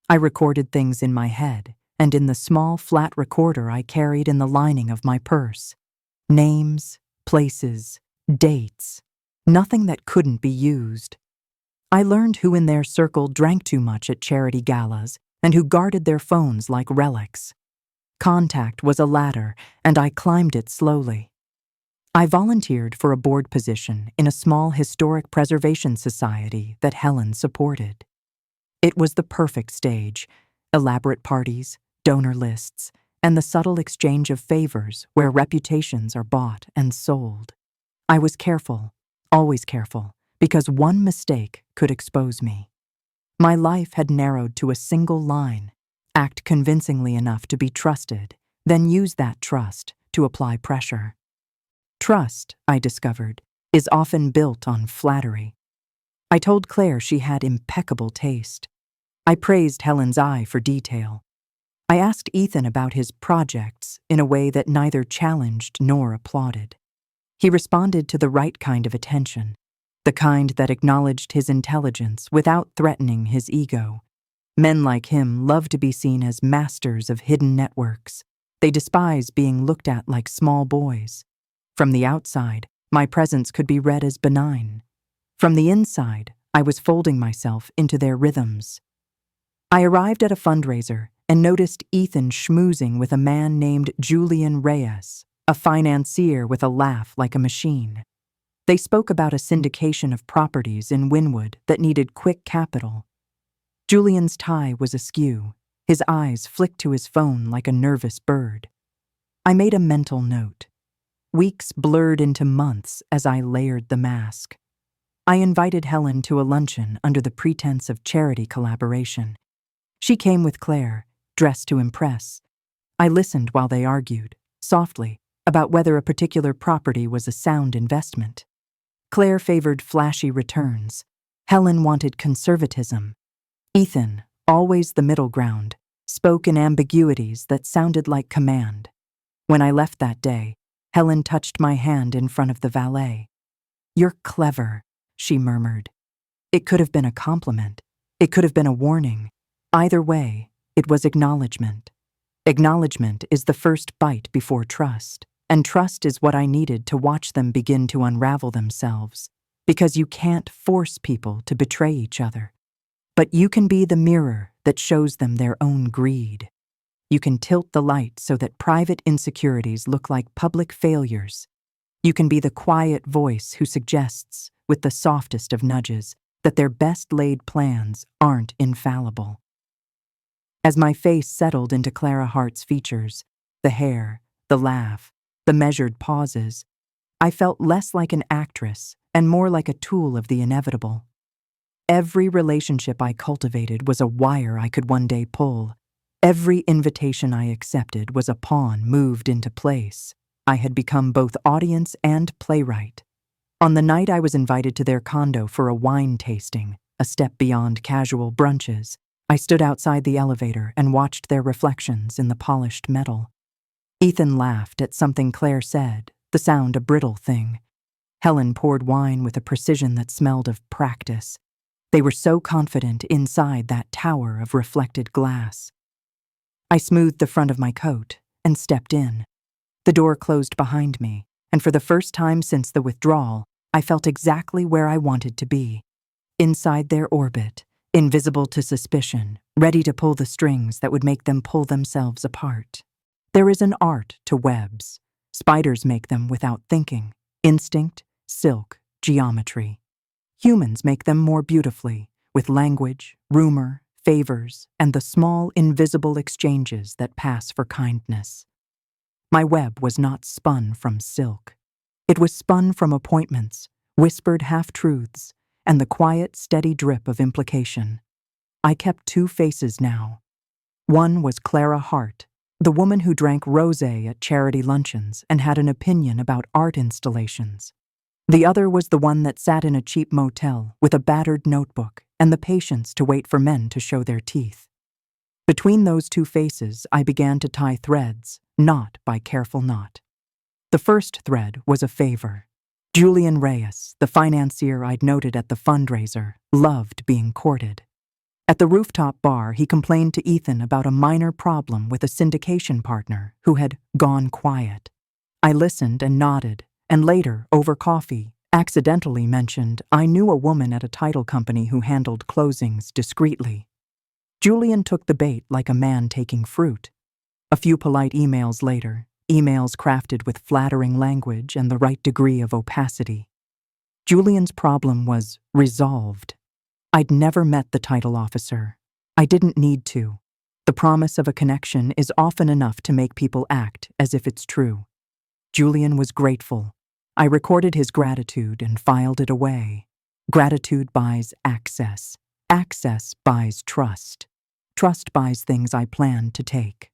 I recorded things in my head and in the small flat recorder I carried in the lining of my purse. Names, places, dates, nothing that couldn't be used. I learned who in their circle drank too much at charity galas and who guarded their phones like relics. Contact was a ladder, and I climbed it slowly. I volunteered for a board position in a small historic preservation society that Helen supported. It was the perfect stage: elaborate parties, donor lists, and the subtle exchange of favors where reputations are bought and sold. I was careful, always careful, because one mistake could expose me. My life had narrowed to a single line: act convincingly enough to be trusted, then use that trust to apply pressure. Trust, I discovered, is often built on flattery. I told Claire she had impeccable taste. I praised Helen's eye for detail. I asked Ethan about his projects in a way that neither challenged nor applauded. He responded to the right kind of attention, the kind that acknowledged his intelligence without threatening his ego. Men like him love to be seen as masters of hidden networks. They despise being looked at like small boys. From the outside, my presence could be read as benign. From the inside, I was folding myself into their rhythms. I arrived at a fundraiser and noticed Ethan schmoozing with a man named Julian Reyes, a financier with a laugh like a machine. They spoke about a syndication of properties in Wynwood that needed quick capital. Julian's tie was askew. His eyes flicked to his phone like a nervous bird. I made a mental note. Weeks blurred into months as I layered the mask. I invited Helen to a luncheon under the pretense of charity collaboration. She came with Claire, dressed to impress. I listened while they argued, softly, about whether a particular property was a sound investment. Claire favored flashy returns. Helen wanted conservatism. Ethan, always the middle ground, spoke in ambiguities that sounded like command. When I left that day, Helen touched my hand in front of the valet. "You're clever," she murmured. It could have been a compliment. It could have been a warning. Either way, it was acknowledgement. Acknowledgement is the first bite before trust, and trust is what I needed to watch them begin to unravel themselves, because you can't force people to betray each other. But you can be the mirror that shows them their own greed. You can tilt the light so that private insecurities look like public failures. You can be the quiet voice who suggests, with the softest of nudges, that their best-laid plans aren't infallible. As my face settled into Clara Hart's features, the hair, the laugh, the measured pauses, I felt less like an actress and more like a tool of the inevitable. Every relationship I cultivated was a wire I could one day pull. Every invitation I accepted was a pawn moved into place. I had become both audience and playwright. On the night I was invited to their condo for a wine tasting, a step beyond casual brunches, I stood outside the elevator and watched their reflections in the polished metal. Ethan laughed at something Claire said, the sound a brittle thing. Helen poured wine with a precision that smelled of practice. They were so confident inside that tower of reflected glass. I smoothed the front of my coat and stepped in. The door closed behind me, and for the first time since the withdrawal, I felt exactly where I wanted to be. Inside their orbit, invisible to suspicion, ready to pull the strings that would make them pull themselves apart. There is an art to webs. Spiders make them without thinking. Instinct, silk, geometry. Humans make them more beautifully, with language, rumor, favors, and the small, invisible exchanges that pass for kindness. My web was not spun from silk. It was spun from appointments, whispered half-truths, and the quiet, steady drip of implication. I kept two faces now. One was Clara Hart, the woman who drank rosé at charity luncheons and had an opinion about art installations. The other was the one that sat in a cheap motel with a battered notebook and the patience to wait for men to show their teeth. Between those two faces, I began to tie threads, knot by careful knot. The first thread was a favor. Julian Reyes, the financier I'd noted at the fundraiser, loved being courted. At the rooftop bar, he complained to Ethan about a minor problem with a syndication partner who had gone quiet. I listened and nodded, and later, over coffee, accidentally mentioned I knew a woman at a title company who handled closings discreetly. Julian took the bait like a man taking fruit. A few polite emails later, emails crafted with flattering language and the right degree of opacity. Julian's problem was resolved. I'd never met the title officer. I didn't need to. The promise of a connection is often enough to make people act as if it's true. Julian was grateful. I recorded his gratitude and filed it away. Gratitude buys access. Access buys trust. Trust buys things I planned to take.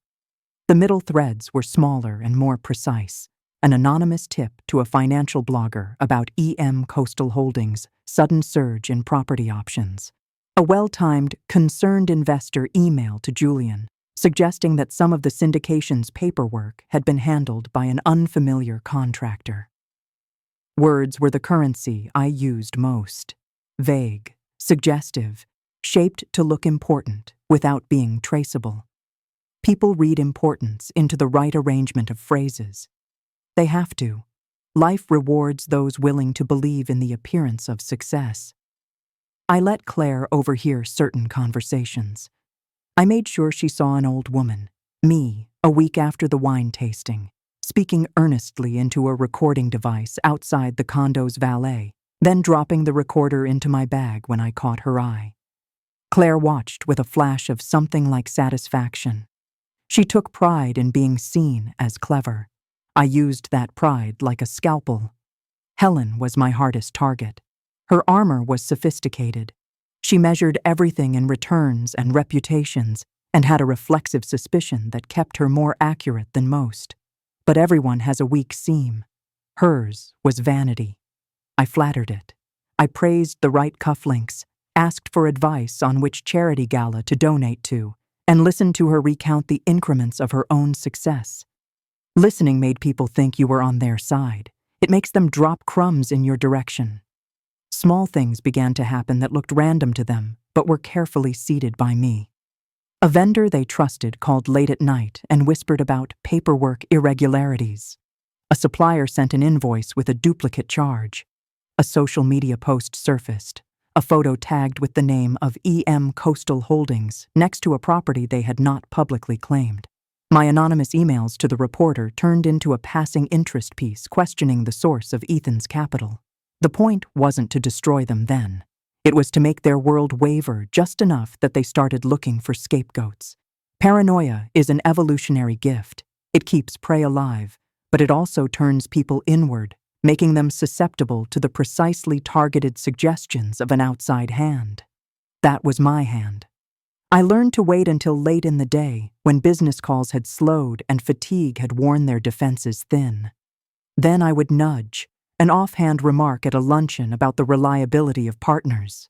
The middle threads were smaller and more precise. An anonymous tip to a financial blogger about EM Coastal Holdings' sudden surge in property options. A well-timed, concerned investor email to Julian, suggesting that some of the syndication's paperwork had been handled by an unfamiliar contractor. Words were the currency I used most. Vague, suggestive, shaped to look important without being traceable. People read importance into the right arrangement of phrases. They have to. Life rewards those willing to believe in the appearance of success. I let Claire overhear certain conversations. I made sure she saw an old woman, me, a week after the wine tasting, speaking earnestly into a recording device outside the condo's valet, then dropping the recorder into my bag when I caught her eye. Claire watched with a flash of something like satisfaction. She took pride in being seen as clever. I used that pride like a scalpel. Helen was my hardest target. Her armor was sophisticated. She measured everything in returns and reputations and had a reflexive suspicion that kept her more accurate than most. But everyone has a weak seam. Hers was vanity. I flattered it. I praised the right cufflinks, asked for advice on which charity gala to donate to, and listened to her recount the increments of her own success. Listening made people think you were on their side. It makes them drop crumbs in your direction. Small things began to happen that looked random to them, but were carefully seeded by me. A vendor they trusted called late at night and whispered about paperwork irregularities. A supplier sent an invoice with a duplicate charge. A social media post surfaced, a photo tagged with the name of EM Coastal Holdings next to a property they had not publicly claimed. My anonymous emails to the reporter turned into a passing interest piece questioning the source of Ethan's capital. The point wasn't to destroy them then. It was to make their world waver just enough that they started looking for scapegoats. Paranoia is an evolutionary gift. It keeps prey alive, but it also turns people inward, making them susceptible to the precisely targeted suggestions of an outside hand. That was my hand. I learned to wait until late in the day, when business calls had slowed and fatigue had worn their defenses thin. Then I would nudge, an offhand remark at a luncheon about the reliability of partners,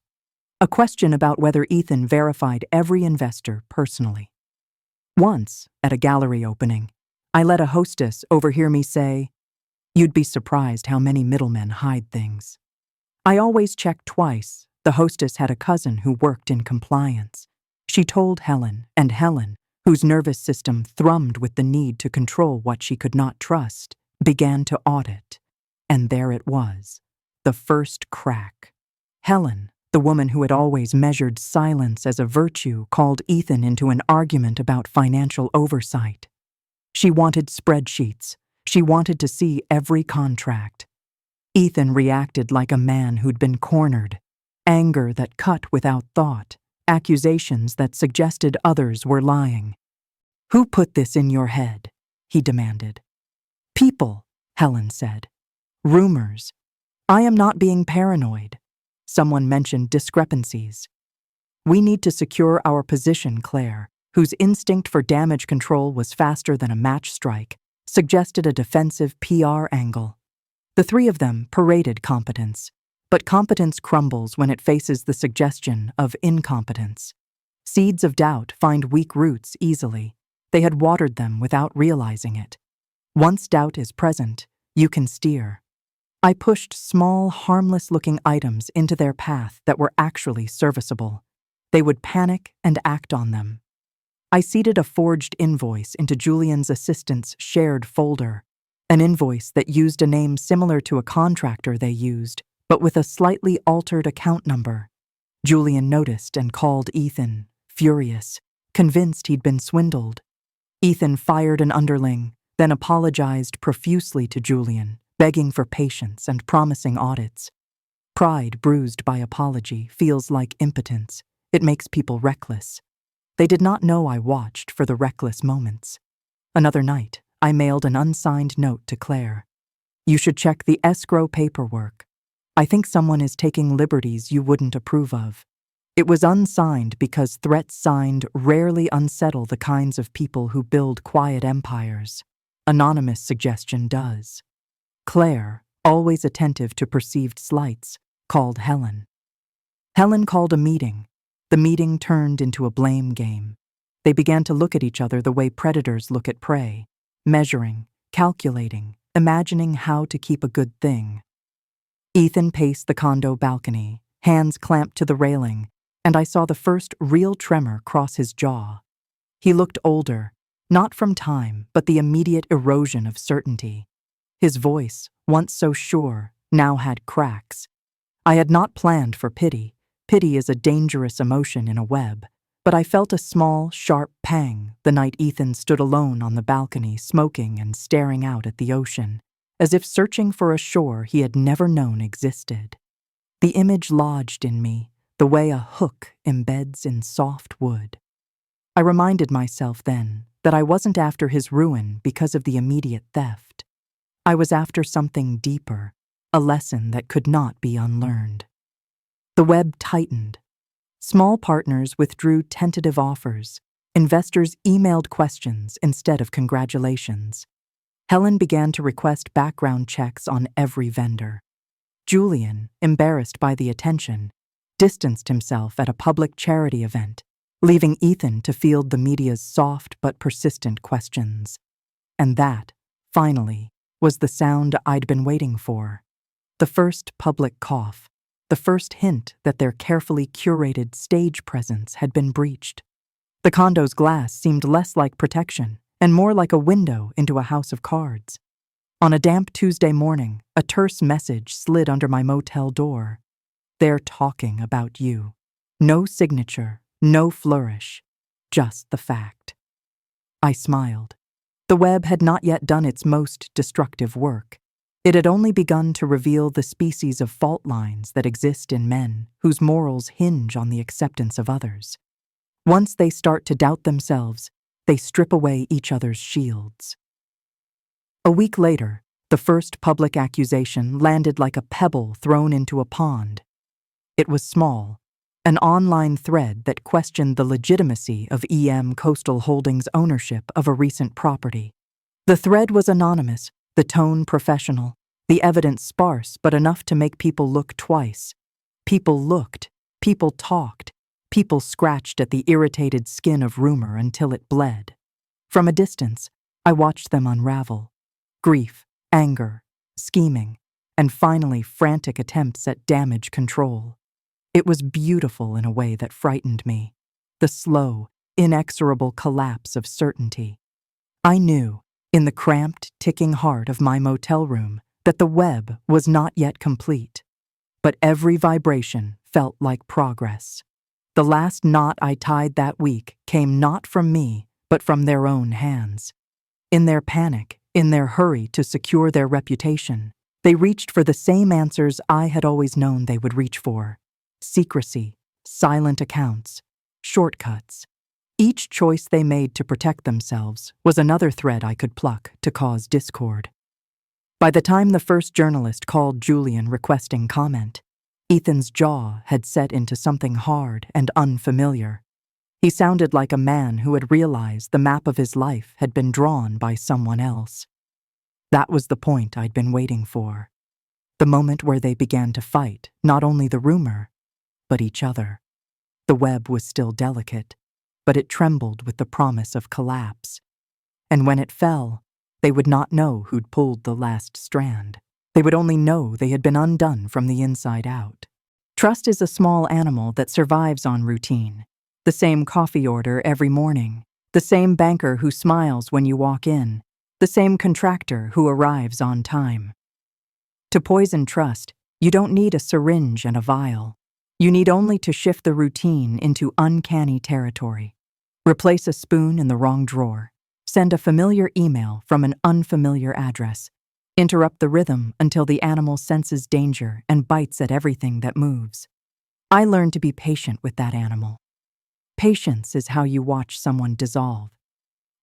a question about whether Ethan verified every investor personally. Once, at a gallery opening, I let a hostess overhear me say, "You'd be surprised how many middlemen hide things." I always checked twice. The hostess had a cousin who worked in compliance. She told Helen, and Helen, whose nervous system thrummed with the need to control what she could not trust, began to audit. And there it was, the first crack. Helen, the woman who had always measured silence as a virtue, called Ethan into an argument about financial oversight. She wanted spreadsheets. She wanted to see every contract. Ethan reacted like a man who'd been cornered. Anger that cut without thought. Accusations that suggested others were lying. "Who put this in your head?" he demanded. "People," Helen said. "Rumors. I am not being paranoid." Someone mentioned discrepancies. "We need to secure our position," Claire, whose instinct for damage control was faster than a match strike, suggested a defensive PR angle. The three of them paraded competence, but competence crumbles when it faces the suggestion of incompetence. Seeds of doubt find weak roots easily. They had watered them without realizing it. Once doubt is present, you can steer. I pushed small, harmless-looking items into their path that were actually serviceable. They would panic and act on them. I seeded a forged invoice into Julian's assistant's shared folder, an invoice that used a name similar to a contractor they used, but with a slightly altered account number. Julian noticed and called Ethan, furious, convinced he'd been swindled. Ethan fired an underling, then apologized profusely to Julian, begging for patience and promising audits. Pride bruised by apology feels like impotence. It makes people reckless. They did not know I watched for the reckless moments. Another night, I mailed an unsigned note to Claire. "You should check the escrow paperwork. I think someone is taking liberties you wouldn't approve of." It was unsigned because threats signed rarely unsettle the kinds of people who build quiet empires. Anonymous suggestion does. Claire, always attentive to perceived slights, called Helen. Helen called a meeting. The meeting turned into a blame game. They began to look at each other the way predators look at prey, measuring, calculating, imagining how to keep a good thing. Ethan paced the condo balcony, hands clamped to the railing, and I saw the first real tremor cross his jaw. He looked older, not from time, but the immediate erosion of certainty. His voice, once so sure, now had cracks. I had not planned for pity. Pity is a dangerous emotion in a web, but I felt a small, sharp pang the night Ethan stood alone on the balcony, smoking and staring out at the ocean, as if searching for a shore he had never known existed. The image lodged in me, the way a hook embeds in soft wood. I reminded myself then that I wasn't after his ruin because of the immediate theft. I was after something deeper, a lesson that could not be unlearned. The web tightened. Small partners withdrew tentative offers. Investors emailed questions instead of congratulations. Helen began to request background checks on every vendor. Julian, embarrassed by the attention, distanced himself at a public charity event, leaving Ethan to field the media's soft but persistent questions. And that, finally, was the sound I'd been waiting for. The first public cough, the first hint that their carefully curated stage presence had been breached. The condo's glass seemed less like protection and more like a window into a house of cards. On a damp Tuesday morning, a terse message slid under my motel door. "They're talking about you." No signature, no flourish, just the fact. I smiled. The web had not yet done its most destructive work. It had only begun to reveal the species of fault lines that exist in men whose morals hinge on the acceptance of others. Once they start to doubt themselves, they strip away each other's shields. A week later, the first public accusation landed like a pebble thrown into a pond. It was small, an online thread that questioned the legitimacy of EM Coastal Holdings' ownership of a recent property. The thread was anonymous, the tone professional, the evidence sparse but enough to make people look twice. People looked, people talked, people scratched at the irritated skin of rumor until it bled. From a distance, I watched them unravel. Grief, anger, scheming, and finally frantic attempts at damage control. It was beautiful in a way that frightened me. The slow, inexorable collapse of certainty. I knew, in the cramped, ticking heart of my motel room, that the web was not yet complete. But every vibration felt like progress. The last knot I tied that week came not from me, but from their own hands. In their panic, in their hurry to secure their reputation, they reached for the same answers I had always known they would reach for. Secrecy, silent accounts, shortcuts. Each choice they made to protect themselves was another thread I could pluck to cause discord. By the time the first journalist called Julian requesting comment, Ethan's jaw had set into something hard and unfamiliar. He sounded like a man who had realized the map of his life had been drawn by someone else. That was the point I'd been waiting for. The moment where they began to fight not only the rumor, but each other. The web was still delicate, but it trembled with the promise of collapse. And when it fell, they would not know who'd pulled the last strand. They would only know they had been undone from the inside out. Trust is a small animal that survives on routine. The same coffee order every morning, the same banker who smiles when you walk in, the same contractor who arrives on time. To poison trust, you don't need a syringe and a vial. You need only to shift the routine into uncanny territory. Replace a spoon in the wrong drawer. Send a familiar email from an unfamiliar address. Interrupt the rhythm until the animal senses danger and bites at everything that moves. I learned to be patient with that animal. Patience is how you watch someone dissolve.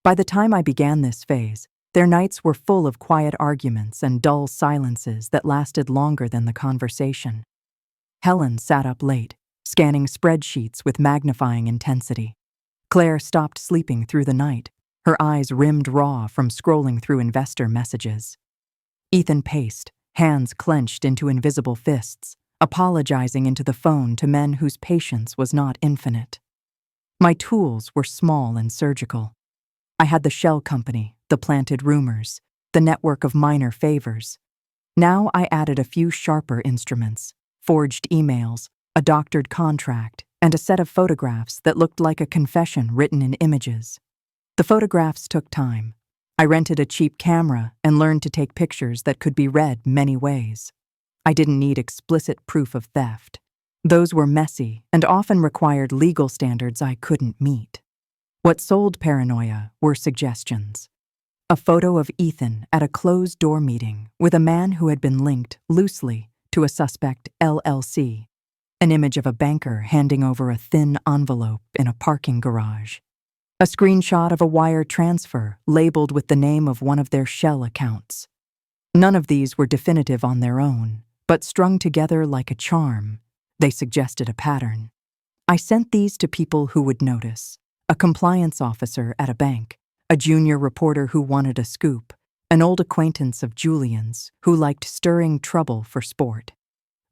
By the time I began this phase, their nights were full of quiet arguments and dull silences that lasted longer than the conversation. Helen sat up late, scanning spreadsheets with magnifying intensity. Claire stopped sleeping through the night, her eyes rimmed raw from scrolling through investor messages. Ethan paced, hands clenched into invisible fists, apologizing into the phone to men whose patience was not infinite. My tools were small and surgical. I had the shell company, the planted rumors, the network of minor favors. Now I added a few sharper instruments, forged emails, a doctored contract, and a set of photographs that looked like a confession written in images. The photographs took time. I rented a cheap camera and learned to take pictures that could be read many ways. I didn't need explicit proof of theft. Those were messy and often required legal standards I couldn't meet. What sold paranoia were suggestions. A photo of Ethan at a closed-door meeting with a man who had been linked loosely to a suspect LLC. An image of a banker handing over a thin envelope in a parking garage. A screenshot of a wire transfer labeled with the name of one of their shell accounts. None of these were definitive on their own, but strung together like a charm, they suggested a pattern. I sent these to people who would notice: a compliance officer at a bank, a junior reporter who wanted a scoop, an old acquaintance of Julian's who liked stirring trouble for sport.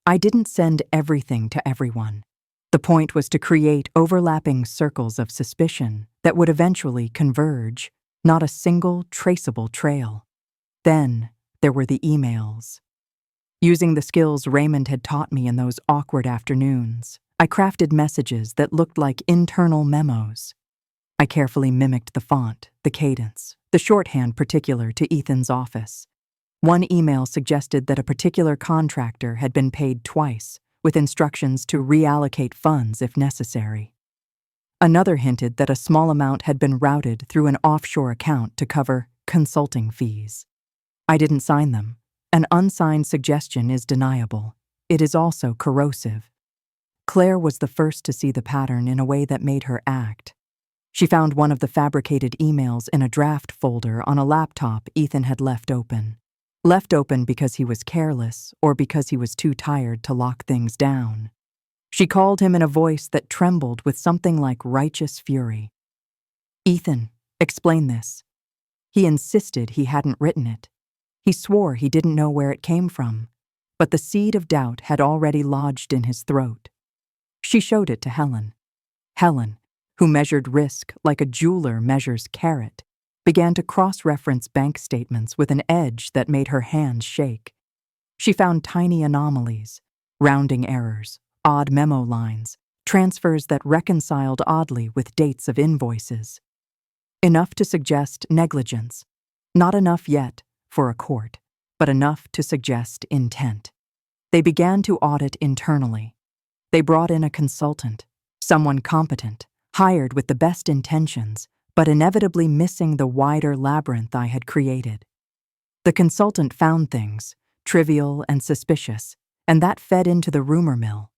I didn't send everything to everyone. The point was to create overlapping circles of suspicion that would eventually converge, not a single traceable trail. Then there were the emails. Using the skills Raymond had taught me in those awkward afternoons, I crafted messages that looked like internal memos. I carefully mimicked the font, the cadence, the shorthand particular to Ethan's office. One email suggested that a particular contractor had been paid twice, with instructions to reallocate funds if necessary. Another hinted that a small amount had been routed through an offshore account to cover consulting fees. I didn't sign them. An unsigned suggestion is deniable. It is also corrosive. Claire was the first to see the pattern in a way that made her act. She found one of the fabricated emails in a draft folder on a laptop Ethan had left open. Left open because he was careless or because he was too tired to lock things down. She called him in a voice that trembled with something like righteous fury. "Ethan, explain this." He insisted he hadn't written it. He swore he didn't know where it came from, but the seed of doubt had already lodged in his throat. She showed it to Helen. Helen, who measured risk like a jeweler measures carat, began to cross-reference bank statements with an edge that made her hands shake. She found tiny anomalies, rounding errors, odd memo lines, transfers that reconciled oddly with dates of invoices. Enough to suggest negligence. Not enough yet for a court, but enough to suggest intent. They began to audit internally. They brought in a consultant, someone competent, hired with the best intentions, but inevitably missing the wider labyrinth I had created. The consultant found things, trivial and suspicious, and that fed into the rumor mill.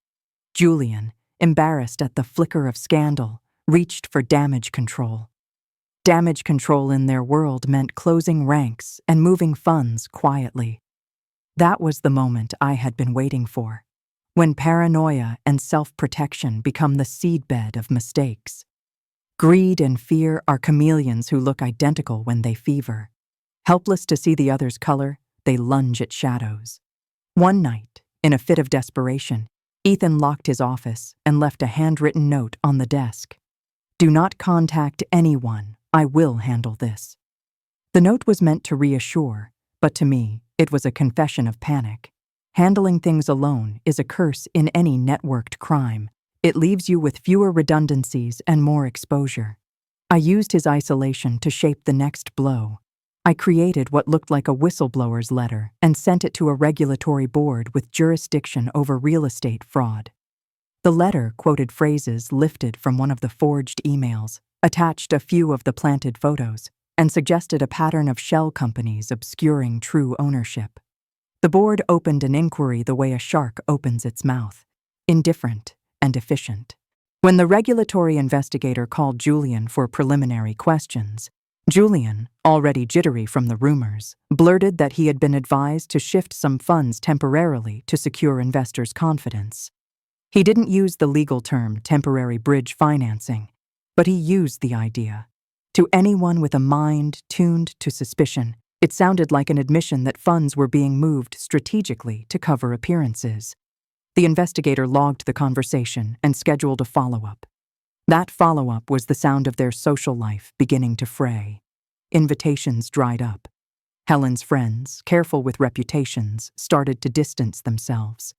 Julian, embarrassed at the flicker of scandal, reached for damage control. Damage control in their world meant closing ranks and moving funds quietly. That was the moment I had been waiting for, when paranoia and self-protection become the seedbed of mistakes. Greed and fear are chameleons who look identical when they fever. Helpless to see the other's color, they lunge at shadows. One night, in a fit of desperation, Ethan locked his office and left a handwritten note on the desk. "Do not contact anyone. I will handle this." The note was meant to reassure, but to me, it was a confession of panic. Handling things alone is a curse in any networked crime. It leaves you with fewer redundancies and more exposure. I used his isolation to shape the next blow. I created what looked like a whistleblower's letter and sent it to a regulatory board with jurisdiction over real estate fraud. The letter quoted phrases lifted from one of the forged emails, attached a few of the planted photos, and suggested a pattern of shell companies obscuring true ownership. The board opened an inquiry the way a shark opens its mouth, indifferent and efficient. When the regulatory investigator called Julian for preliminary questions, Julian, already jittery from the rumors, blurted that he had been advised to shift some funds temporarily to secure investors' confidence. He didn't use the legal term temporary bridge financing, but he used the idea. To anyone with a mind tuned to suspicion, it sounded like an admission that funds were being moved strategically to cover appearances. The investigator logged the conversation and scheduled a follow-up. That follow-up was the sound of their social life beginning to fray. Invitations dried up. Helen's friends, careful with reputations, started to distance themselves.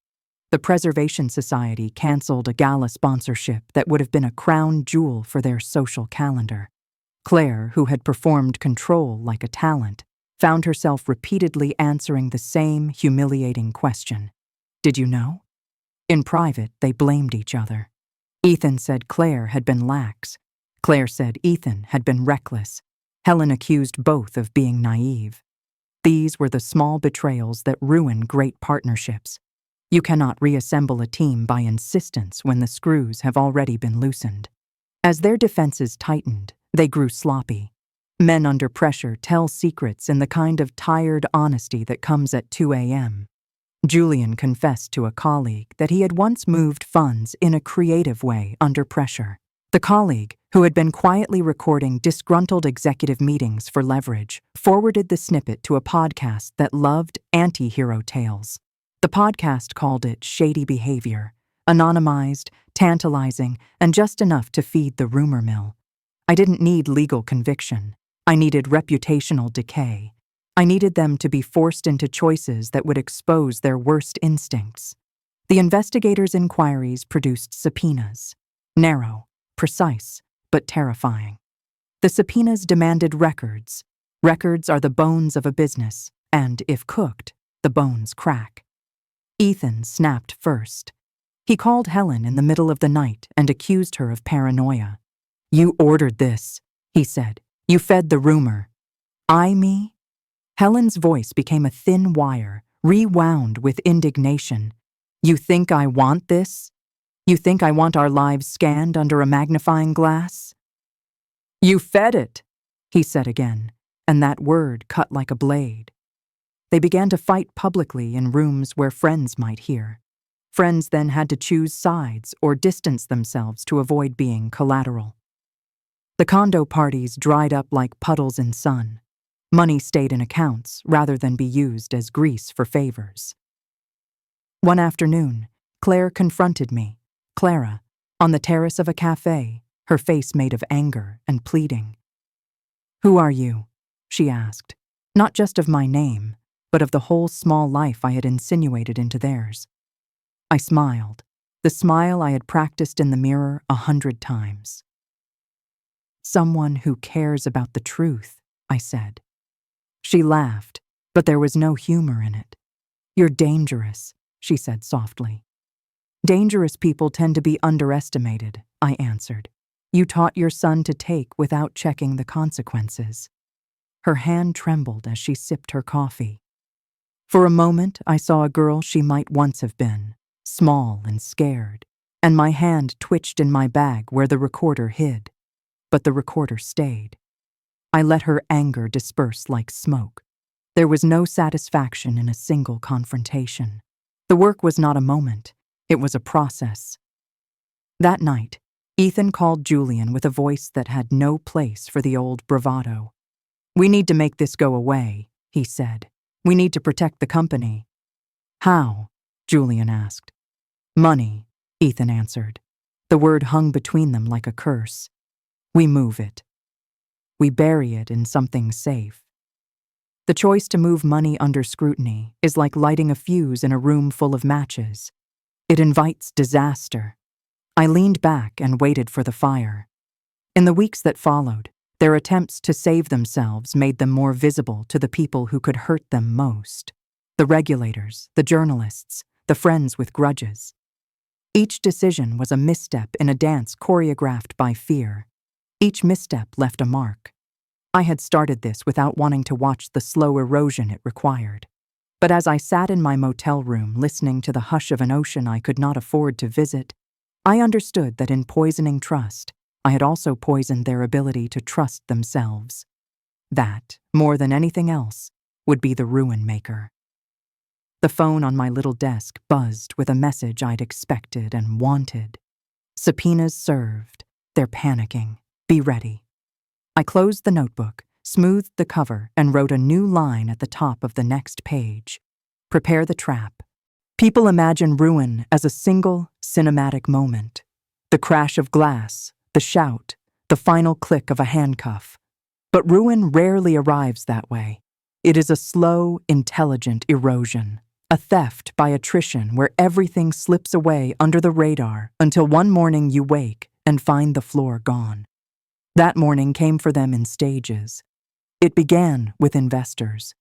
The Preservation Society canceled a gala sponsorship that would have been a crown jewel for their social calendar. Claire, who had performed control like a talent, found herself repeatedly answering the same humiliating question. "Did you know?" In private, they blamed each other. Ethan said Claire had been lax. Claire said Ethan had been reckless. Helen accused both of being naive. These were the small betrayals that ruin great partnerships. You cannot reassemble a team by insistence when the screws have already been loosened. As their defenses tightened, they grew sloppy. Men under pressure tell secrets in the kind of tired honesty that comes at 2 a.m. Julian confessed to a colleague that he had once moved funds in a creative way under pressure. The colleague, who had been quietly recording disgruntled executive meetings for leverage, forwarded the snippet to a podcast that loved anti-hero tales. The podcast called it Shady Behavior, anonymized, tantalizing, and just enough to feed the rumor mill. I didn't need legal conviction. I needed reputational decay. I needed them to be forced into choices that would expose their worst instincts. The investigators' inquiries produced subpoenas. Narrow, precise, but terrifying. The subpoenas demanded records. Records are the bones of a business, and, if cooked, the bones crack. Ethan snapped first. He called Helen in the middle of the night and accused her of paranoia. "You ordered this," he said. "You fed the rumor." Me? Helen's voice became a thin wire, rewound with indignation. "You think I want this? You think I want our lives scanned under a magnifying glass?" "You fed it," he said again, and that word cut like a blade. They began to fight publicly in rooms where friends might hear. Friends then had to choose sides or distance themselves to avoid being collateral. The condo parties dried up like puddles in sun. Money stayed in accounts rather than be used as grease for favors. One afternoon, Claire confronted me, Clara, on the terrace of a cafe, her face made of anger and pleading. "Who are you?" she asked, not just of my name, but of the whole small life I had insinuated into theirs. I smiled, the smile I had practiced in the mirror 100 times. "Someone who cares about the truth," I said. She laughed, but there was no humor in it. "You're dangerous," she said softly. "Dangerous people tend to be underestimated," I answered. "You taught your son to take without checking the consequences." Her hand trembled as she sipped her coffee. For a moment, I saw a girl she might once have been, small and scared, and my hand twitched in my bag where the recorder hid. But the recorder stayed. I let her anger disperse like smoke. There was no satisfaction in a single confrontation. The work was not a moment, it was a process. That night, Ethan called Julian with a voice that had no place for the old bravado. "We need to make this go away," he said. "We need to protect the company." "How?" Julian asked. "Money," Ethan answered. The word hung between them like a curse. "We move it. We bury it in something safe." The choice to move money under scrutiny is like lighting a fuse in a room full of matches. It invites disaster. I leaned back and waited for the fire. In the weeks that followed, their attempts to save themselves made them more visible to the people who could hurt them most: the regulators, the journalists, the friends with grudges. Each decision was a misstep in a dance choreographed by fear. Each misstep left a mark. I had started this without wanting to watch the slow erosion it required. But as I sat in my motel room listening to the hush of an ocean I could not afford to visit, I understood that in poisoning trust, I had also poisoned their ability to trust themselves. That, more than anything else, would be the ruin maker. The phone on my little desk buzzed with a message I'd expected and wanted. "Subpoenas served. They're panicking. Be ready." I closed the notebook, smoothed the cover, and wrote a new line at the top of the next page. "Prepare the trap." People imagine ruin as a single, cinematic moment. The crash of glass, the shout, the final click of a handcuff. But ruin rarely arrives that way. It is a slow, intelligent erosion, a theft by attrition where everything slips away under the radar until one morning you wake and find the floor gone. That morning came for them in stages. It began with investors.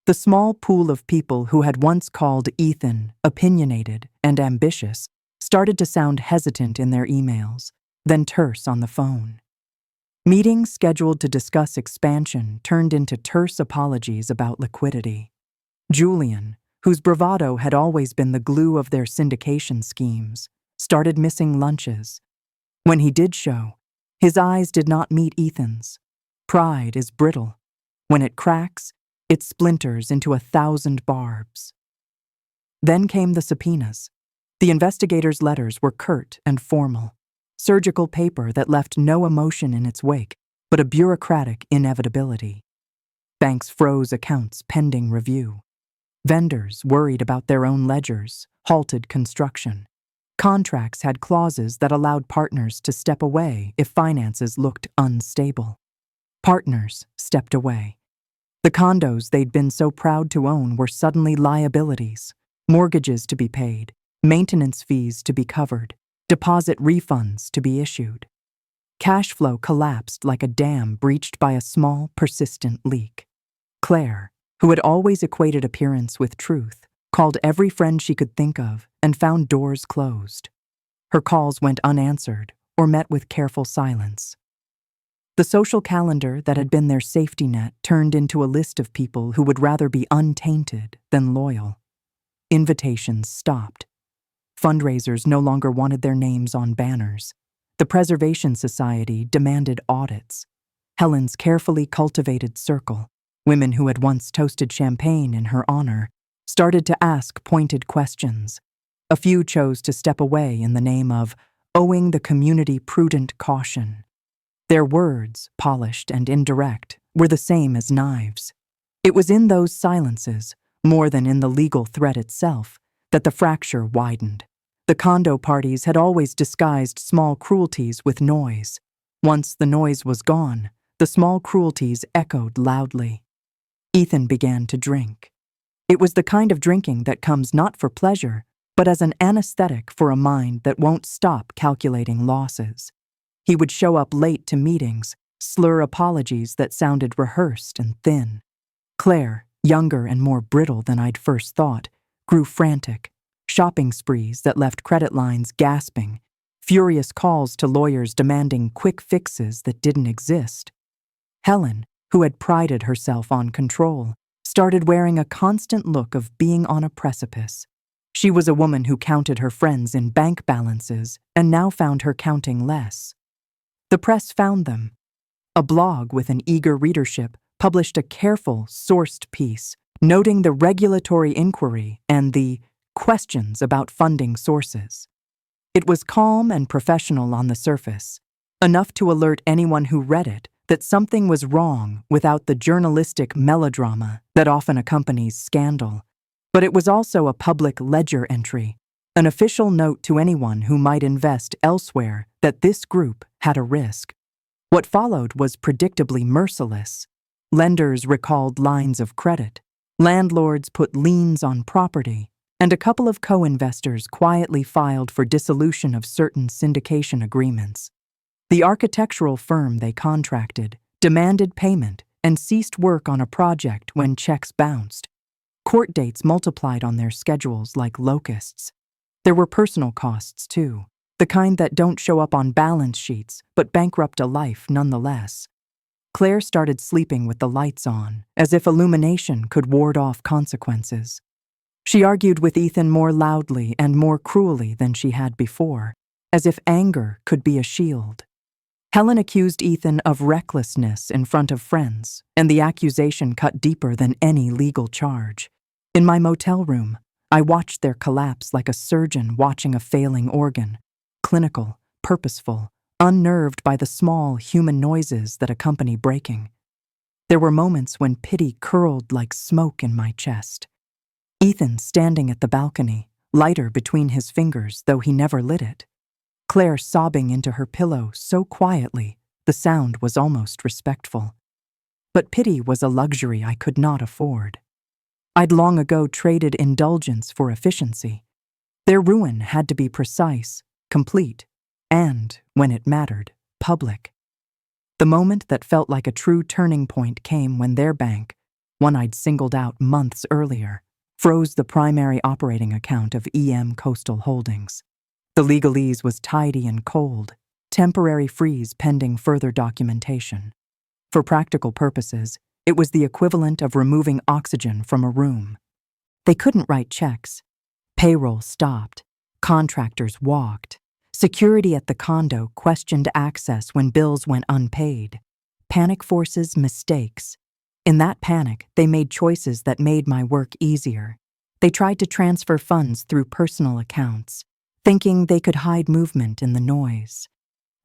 The small pool of people who had once called Ethan opinionated and ambitious started to sound hesitant in their emails, then terse on the phone. Meetings scheduled to discuss expansion turned into terse apologies about liquidity. Julian, whose bravado had always been the glue of their syndication schemes, started missing lunches. When he did show, his eyes did not meet Ethan's. Pride is brittle. When it cracks, it splinters into 1,000 barbs. Then came the subpoenas. The investigators' letters were curt and formal, surgical paper that left no emotion in its wake, but a bureaucratic inevitability. Banks froze accounts pending review. Vendors, worried about their own ledgers, halted construction. Contracts had clauses that allowed partners to step away if finances looked unstable. Partners stepped away. The condos they'd been so proud to own were suddenly liabilities, mortgages to be paid, maintenance fees to be covered, deposit refunds to be issued. Cash flow collapsed like a dam breached by a small, persistent leak. Claire, who had always equated appearance with truth, called every friend she could think of and found doors closed. Her calls went unanswered or met with careful silence. The social calendar that had been their safety net turned into a list of people who would rather be untainted than loyal. Invitations stopped. Fundraisers no longer wanted their names on banners. The Preservation Society demanded audits. Helen's carefully cultivated circle, women who had once toasted champagne in her honor, started to ask pointed questions. A few chose to step away in the name of owing the community prudent caution. Their words, polished and indirect, were the same as knives. It was in those silences, more than in the legal threat itself, that the fracture widened. The condo parties had always disguised small cruelties with noise. Once the noise was gone, the small cruelties echoed loudly. Ethan began to drink. It was the kind of drinking that comes not for pleasure, but as an anesthetic for a mind that won't stop calculating losses. He would show up late to meetings, slur apologies that sounded rehearsed and thin. Claire, younger and more brittle than I'd first thought, grew frantic. Shopping sprees that left credit lines gasping, furious calls to lawyers demanding quick fixes that didn't exist. Helen, who had prided herself on control, started wearing a constant look of being on a precipice. She was a woman who counted her friends in bank balances and now found her counting less. The press found them. A blog with an eager readership published a careful, sourced piece noting the regulatory inquiry and the questions about funding sources. It was calm and professional on the surface, enough to alert anyone who read it that something was wrong without the journalistic melodrama that often accompanies scandal. But it was also a public ledger entry, an official note to anyone who might invest elsewhere that this group had a risk. What followed was predictably merciless. Lenders recalled lines of credit. Landlords put liens on property. And a couple of co-investors quietly filed for dissolution of certain syndication agreements. The architectural firm they contracted demanded payment and ceased work on a project when checks bounced. Court dates multiplied on their schedules like locusts. There were personal costs, too, the kind that don't show up on balance sheets but bankrupt a life nonetheless. Claire started sleeping with the lights on, as if illumination could ward off consequences. She argued with Ethan more loudly and more cruelly than she had before, as if anger could be a shield. Helen accused Ethan of recklessness in front of friends, and the accusation cut deeper than any legal charge. In my motel room, I watched their collapse like a surgeon watching a failing organ, clinical, purposeful, unnerved by the small human noises that accompany breaking. There were moments when pity curled like smoke in my chest. Ethan standing at the balcony, lighter between his fingers, though he never lit it. Claire sobbing into her pillow so quietly, the sound was almost respectful. But pity was a luxury I could not afford. I'd long ago traded indulgence for efficiency. Their ruin had to be precise, complete, and, when it mattered, public. The moment that felt like a true turning point came when their bank, one I'd singled out months earlier, froze the primary operating account of EM Coastal Holdings. The legalese was tidy and cold, temporary freeze pending further documentation. For practical purposes, it was the equivalent of removing oxygen from a room. They couldn't write checks. Payroll stopped. Contractors walked. Security at the condo questioned access when bills went unpaid. Panic forces mistakes. In that panic, they made choices that made my work easier. They tried to transfer funds through personal accounts, thinking they could hide movement in the noise.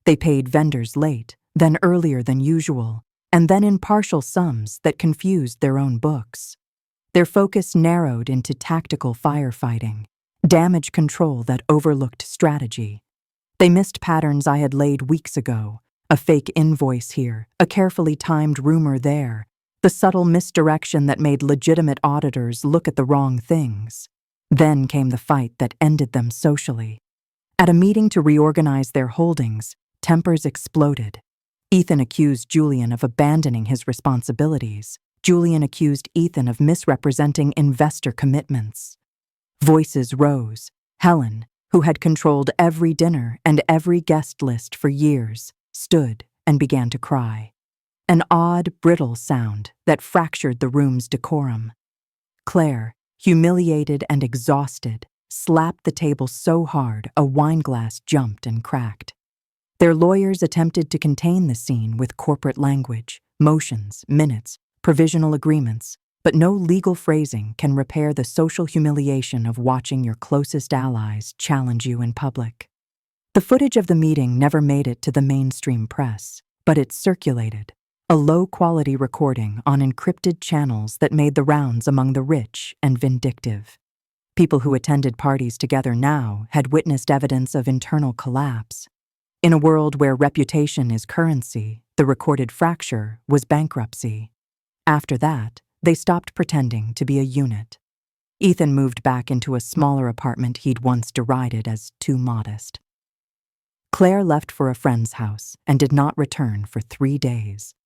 They paid vendors late, then earlier than usual, and then in partial sums that confused their own books. Their focus narrowed into tactical firefighting, damage control that overlooked strategy. They missed patterns I had laid weeks ago, a fake invoice here, a carefully timed rumor there, the subtle misdirection that made legitimate auditors look at the wrong things. Then came the fight that ended them socially. At a meeting to reorganize their holdings, tempers exploded. Ethan accused Julian of abandoning his responsibilities. Julian accused Ethan of misrepresenting investor commitments. Voices rose. Helen, who had controlled every dinner and every guest list for years, stood and began to cry. An odd, brittle sound that fractured the room's decorum. Claire, humiliated and exhausted, slapped the table so hard a wineglass jumped and cracked. Their lawyers attempted to contain the scene with corporate language, motions, minutes, provisional agreements, but no legal phrasing can repair the social humiliation of watching your closest allies challenge you in public. The footage of the meeting never made it to the mainstream press, but it circulated, a low-quality recording on encrypted channels that made the rounds among the rich and vindictive. People who attended parties together now had witnessed evidence of internal collapse. In a world where reputation is currency, the recorded fracture was bankruptcy. After that, they stopped pretending to be a unit. Ethan moved back into a smaller apartment he'd once derided as too modest. Claire left for a friend's house and did not return for 3 days.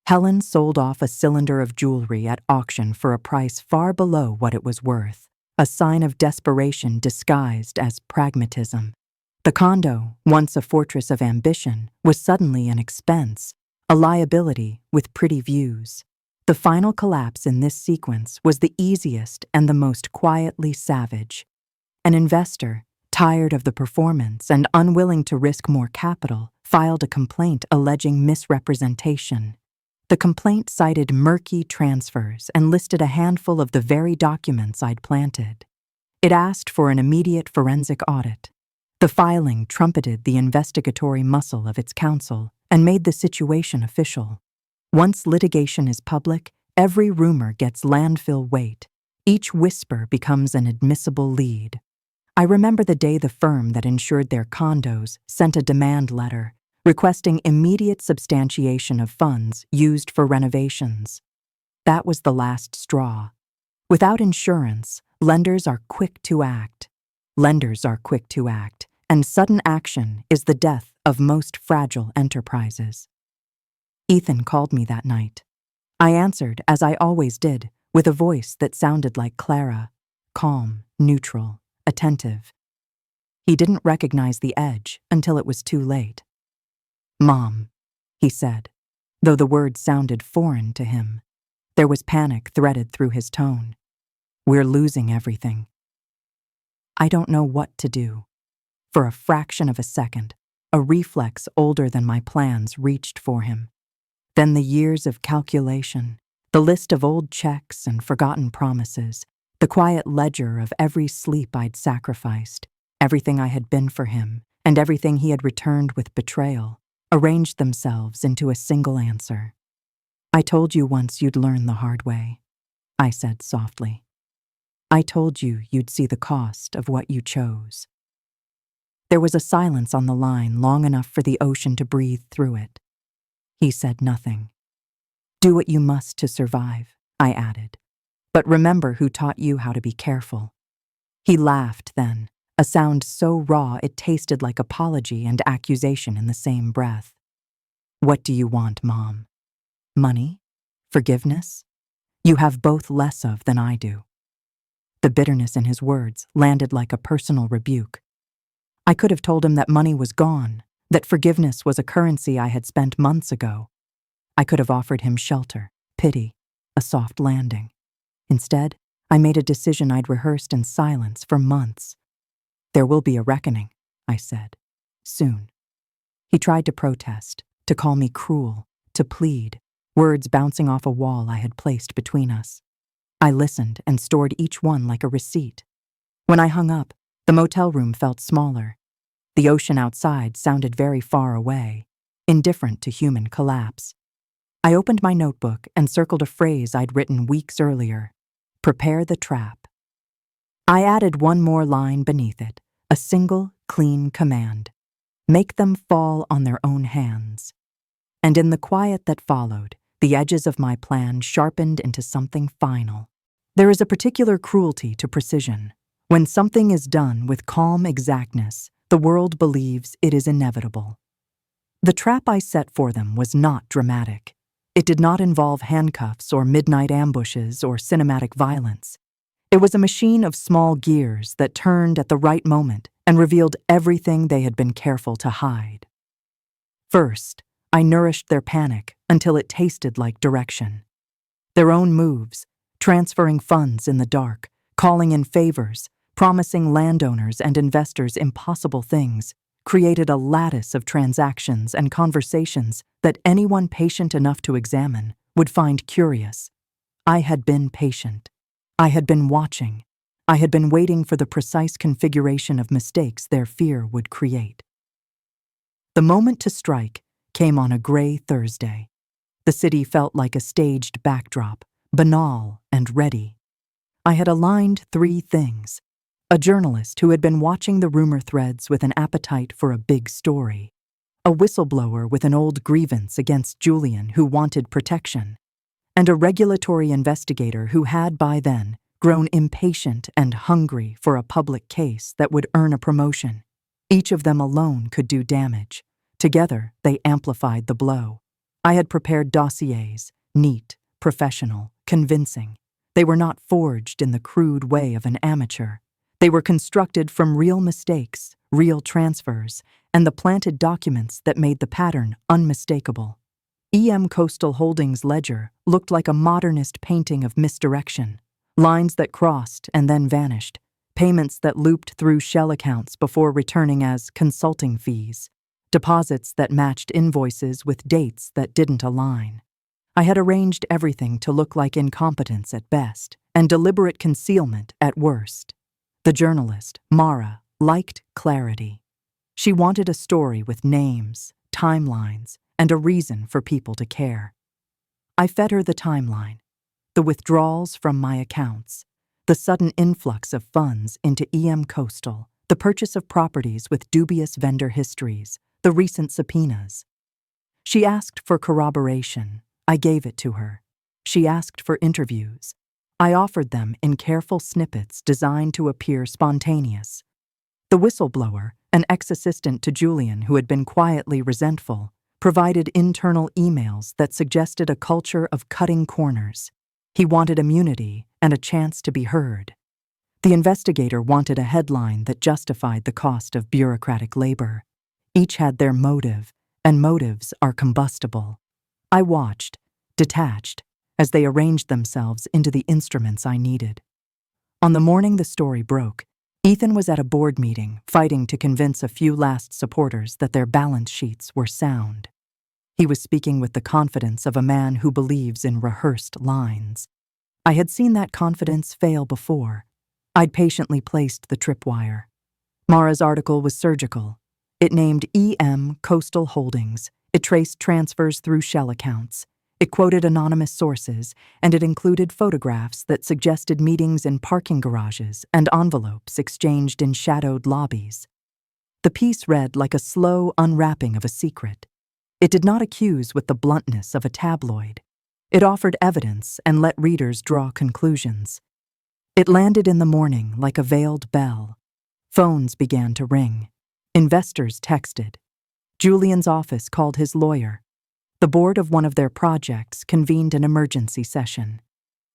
Helen sold off a cylinder of jewelry at auction for a price far below what it was worth, a sign of desperation disguised as pragmatism. The condo, once a fortress of ambition, was suddenly an expense, a liability with pretty views. The final collapse in this sequence was the easiest and the most quietly savage. An investor, tired of the performance and unwilling to risk more capital, filed a complaint alleging misrepresentation. The complaint cited murky transfers and listed a handful of the very documents I'd planted. It asked for an immediate forensic audit. The filing trumpeted the investigatory muscle of its counsel and made the situation official. Once litigation is public, every rumor gets landfill weight. Each whisper becomes an admissible lead. I remember the day the firm that insured their condos sent a demand letter, requesting immediate substantiation of funds used for renovations. That was the last straw. Without insurance, lenders are quick to act. And sudden action is the death of most fragile enterprises. Ethan called me that night. I answered, as I always did, with a voice that sounded like Clara, calm, neutral, attentive. He didn't recognize the edge until it was too late. "Mom," he said, though the word sounded foreign to him. There was panic threaded through his tone. "We're losing everything." I don't know what to do. For a fraction of a second, a reflex older than my plans reached for him. Then the years of calculation, the list of old checks and forgotten promises, the quiet ledger of every sleep I'd sacrificed, everything I had been for him, and everything he had returned with betrayal, arranged themselves into a single answer. "I told you once you'd learn the hard way," I said softly. "I told you you'd see the cost of what you chose." There was a silence on the line long enough for the ocean to breathe through it. He said nothing. "Do what you must to survive," I added. "But remember who taught you how to be careful." He laughed then, a sound so raw it tasted like apology and accusation in the same breath. "What do you want, Mom? Money? Forgiveness? You have both less of than I do." The bitterness in his words landed like a personal rebuke. I could have told him that money was gone, that forgiveness was a currency I had spent months ago. I could have offered him shelter, pity, a soft landing. Instead, I made a decision I'd rehearsed in silence for months. "There will be a reckoning," I said. "Soon." He tried to protest, to call me cruel, to plead, words bouncing off a wall I had placed between us. I listened and stored each one like a receipt. When I hung up, the motel room felt smaller. The ocean outside sounded very far away, indifferent to human collapse. I opened my notebook and circled a phrase I'd written weeks earlier: "Prepare the trap." I added one more line beneath it, a single, clean command: "Make them fall on their own hands." And in the quiet that followed, the edges of my plan sharpened into something final. There is a particular cruelty to precision. When something is done with calm exactness, the world believes it is inevitable. The trap I set for them was not dramatic. It did not involve handcuffs or midnight ambushes or cinematic violence. It was a machine of small gears that turned at the right moment and revealed everything they had been careful to hide. First, I nourished their panic until it tasted like direction. Their own moves, transferring funds in the dark, calling in favors, promising landowners and investors impossible things, created a lattice of transactions and conversations that anyone patient enough to examine would find curious. I had been patient. I had been watching. I had been waiting for the precise configuration of mistakes their fear would create. The moment to strike came on a gray Thursday. The city felt like a staged backdrop, banal and ready. I had aligned three things: a journalist who had been watching the rumor threads with an appetite for a big story, a whistleblower with an old grievance against Julian who wanted protection, and a regulatory investigator who had by then grown impatient and hungry for a public case that would earn a promotion. Each of them alone could do damage. Together, they amplified the blow. I had prepared dossiers, neat, professional, convincing. They were not forged in the crude way of an amateur. They were constructed from real mistakes, real transfers, and the planted documents that made the pattern unmistakable. Coastal Holdings' ledger looked like a modernist painting of misdirection. Lines that crossed and then vanished, payments that looped through shell accounts before returning as consulting fees, deposits that matched invoices with dates that didn't align. I had arranged everything to look like incompetence at best and deliberate concealment at worst. The journalist, Mara, liked clarity. She wanted a story with names, timelines, and a reason for people to care. I fed her the timeline, the withdrawals from my accounts, the sudden influx of funds into Coastal, the purchase of properties with dubious vendor histories, the recent subpoenas. She asked for corroboration. I gave it to her. She asked for interviews. I offered them in careful snippets designed to appear spontaneous. The whistleblower, an ex-assistant to Julian who had been quietly resentful, provided internal emails that suggested a culture of cutting corners. He wanted immunity and a chance to be heard. The investigator wanted a headline that justified the cost of bureaucratic labor. Each had their motive, and motives are combustible. I watched, detached, as they arranged themselves into the instruments I needed. On the morning the story broke, Ethan was at a board meeting fighting to convince a few last supporters that their balance sheets were sound. He was speaking with the confidence of a man who believes in rehearsed lines. I had seen that confidence fail before. I'd patiently placed the tripwire. Mara's article was surgical. It named Coastal Holdings. It traced transfers through shell accounts. It quoted anonymous sources, and it included photographs that suggested meetings in parking garages and envelopes exchanged in shadowed lobbies. The piece read like a slow unwrapping of a secret. It did not accuse with the bluntness of a tabloid. It offered evidence and let readers draw conclusions. It landed in the morning like a veiled bell. Phones began to ring. Investors texted. Julian's office called his lawyer. The board of one of their projects convened an emergency session.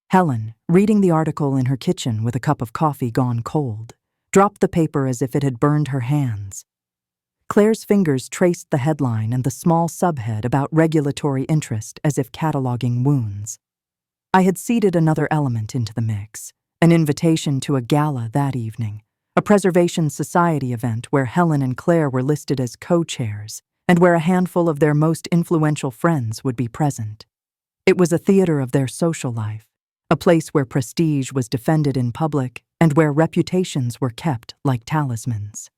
Helen, reading the article in her kitchen with a cup of coffee gone cold, dropped the paper as if it had burned her hands. Claire's fingers traced the headline and the small subhead about regulatory interest as if cataloging wounds. I had seeded another element into the mix, an invitation to a gala that evening, a Preservation Society event where Helen and Claire were listed as co-chairs and where a handful of their most influential friends would be present. It was a theater of their social life, a place where prestige was defended in public and where reputations were kept like talismans.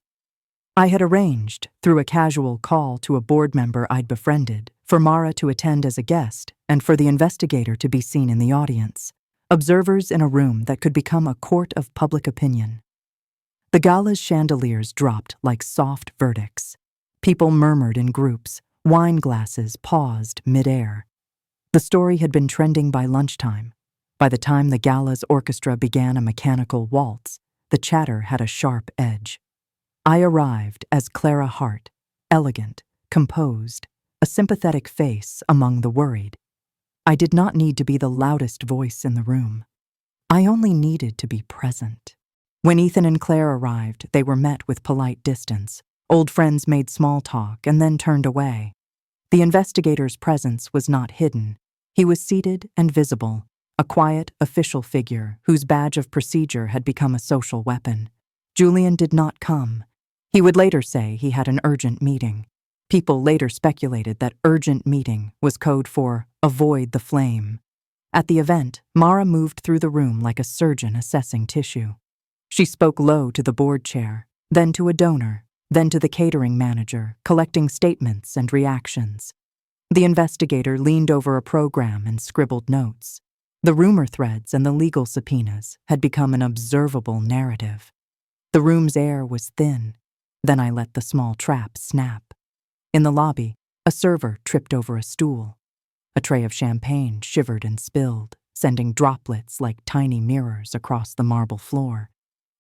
I had arranged, through a casual call to a board member I'd befriended, for Mara to attend as a guest and for the investigator to be seen in the audience, observers in a room that could become a court of public opinion. The gala's chandeliers dropped like soft verdicts. People murmured in groups, wine glasses paused mid-air. The story had been trending by lunchtime. By the time the gala's orchestra began a mechanical waltz, the chatter had a sharp edge. I arrived as Clara Hart, elegant, composed, a sympathetic face among the worried. I did not need to be the loudest voice in the room. I only needed to be present. When Ethan and Claire arrived, they were met with polite distance. Old friends made small talk and then turned away. The investigator's presence was not hidden. He was seated and visible, a quiet, official figure whose badge of procedure had become a social weapon. Julian did not come. He would later say he had an urgent meeting. People later speculated that urgent meeting was code for avoid the flame. At the event, Mara moved through the room like a surgeon assessing tissue. She spoke low to the board chair, then to a donor, then to the catering manager, collecting statements and reactions. The investigator leaned over a program and scribbled notes. The rumor threads and the legal subpoenas had become an observable narrative. The room's air was thin. Then I let the small trap snap. In the lobby, a server tripped over a stool. A tray of champagne shivered and spilled, sending droplets like tiny mirrors across the marble floor.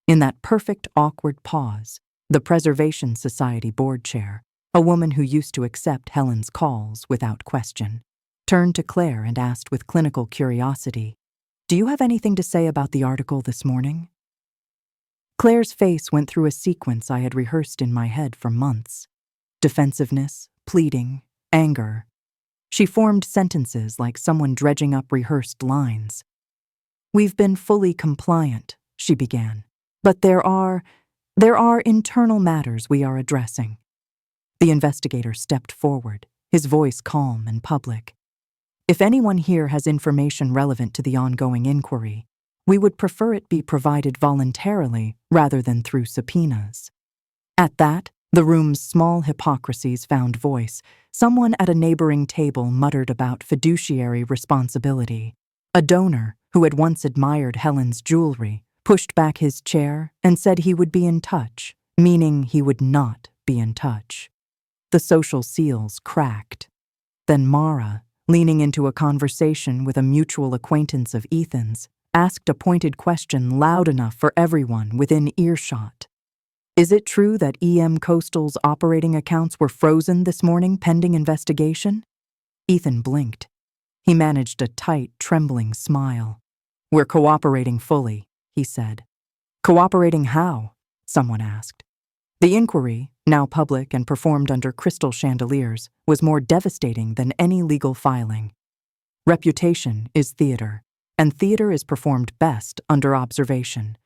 In that perfect, awkward pause, the Preservation Society board chair, a woman who used to accept Helen's calls without question, turned to Claire and asked with clinical curiosity, "Do you have anything to say about the article this morning?" Claire's face went through a sequence I had rehearsed in my head for months. Defensiveness, pleading, anger. She formed sentences like someone dredging up rehearsed lines. "We've been fully compliant," she began, "but there are internal matters we are addressing." The investigator stepped forward, his voice calm and public. "If anyone here has information relevant to the ongoing inquiry, we would prefer it be provided voluntarily rather than through subpoenas." At that, the room's small hypocrisies found voice. Someone at a neighboring table muttered about fiduciary responsibility. A donor, who had once admired Helen's jewelry, pushed back his chair and said he would be in touch, meaning he would not be in touch. The social seals cracked. Then Mara, leaning into a conversation with a mutual acquaintance of Ethan's, asked a pointed question loud enough for everyone within earshot. "Is it true that EM Coastal's operating accounts were frozen this morning pending investigation?" Ethan blinked. He managed a tight, trembling smile. "We're cooperating fully," he said. "Cooperating how?" someone asked. The inquiry, now public and performed under crystal chandeliers, was more devastating than any legal filing. Reputation is theater, and theater is performed best under observation.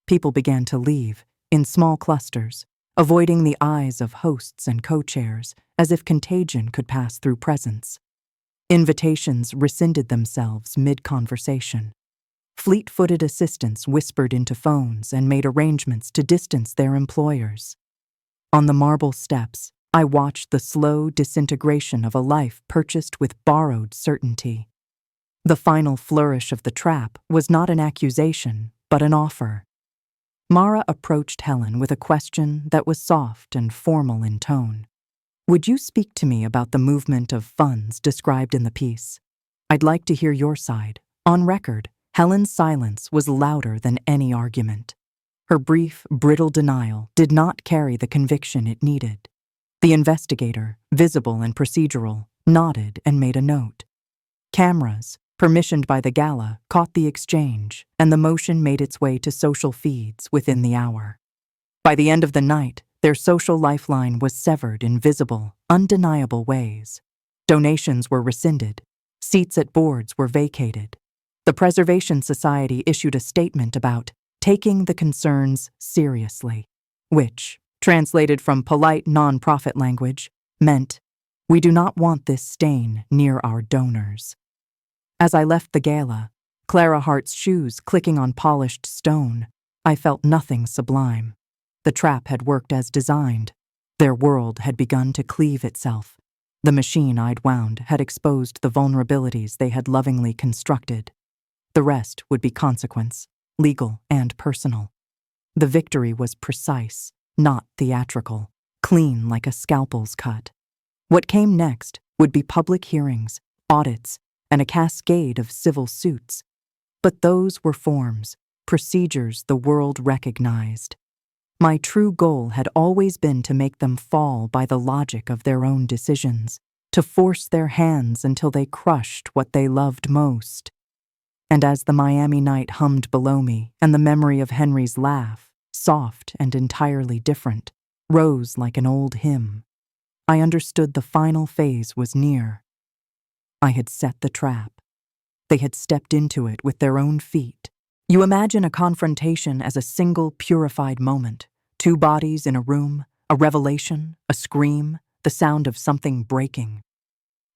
People began to leave, in small clusters, avoiding the eyes of hosts and co-chairs, as if contagion could pass through presence. Invitations rescinded themselves mid-conversation. Fleet-footed assistants whispered into phones and made arrangements to distance their employers. On the marble steps, I watched the slow disintegration of a life purchased with borrowed certainty. The final flourish of the trap was not an accusation, but an offer. Mara approached Helen with a question that was soft and formal in tone. "Would you speak to me about the movement of funds described in the piece? I'd like to hear your side. On record, Helen's silence was louder than any argument. Her brief, brittle denial did not carry the conviction it needed. The investigator, visible and procedural, nodded and made a note. Cameras, permissioned by the gala, caught the exchange, and the motion made its way to social feeds within the hour. By the end of the night, their social lifeline was severed in visible, undeniable ways. Donations were rescinded. Seats at boards were vacated. The Preservation Society issued a statement about taking the concerns seriously, which, translated from polite non-profit language, meant, "We do not want this stain near our donors." As I left the gala, Clara Hart's shoes clicking on polished stone, I felt nothing sublime. The trap had worked as designed. Their world had begun to cleave itself. The machine I'd wound had exposed the vulnerabilities they had lovingly constructed. The rest would be consequence, legal and personal. The victory was precise, not theatrical, clean like a scalpel's cut. What came next would be public hearings, audits, and a cascade of civil suits. But those were forms, procedures the world recognized. My true goal had always been to make them fall by the logic of their own decisions, to force their hands until they crushed what they loved most. And as the Miami night hummed below me and the memory of Henry's laugh, soft and entirely different, rose like an old hymn, I understood the final phase was near. I had set the trap. They had stepped into it with their own feet. You imagine a confrontation as a single purified moment. 2 bodies in a room, a revelation, a scream, the sound of something breaking.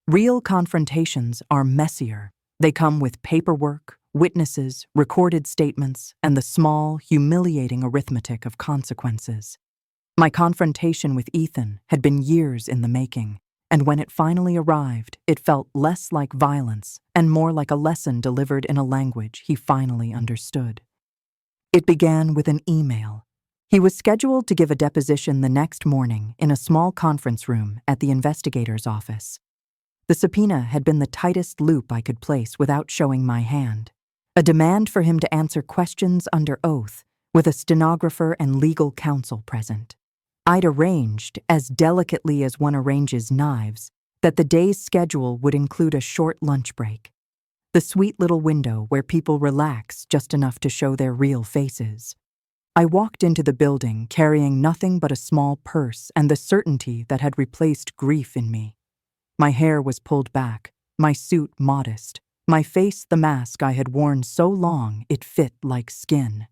Real confrontations are messier, They come with paperwork, witnesses, recorded statements, and the small, humiliating arithmetic of consequences. My confrontation with Ethan had been years in the making, and when it finally arrived, it felt less like violence and more like a lesson delivered in a language he finally understood. It began with an email. He was scheduled to give a deposition the next morning in a small conference room at the investigator's office. The subpoena had been the tightest loop I could place without showing my hand. A demand for him to answer questions under oath, with a stenographer and legal counsel present. I'd arranged, as delicately as one arranges knives, that the day's schedule would include a short lunch break. The sweet little window where people relax just enough to show their real faces. I walked into the building carrying nothing but a small purse and the certainty that had replaced grief in me. My hair was pulled back, my suit modest, my face the mask I had worn so long it fit like skin.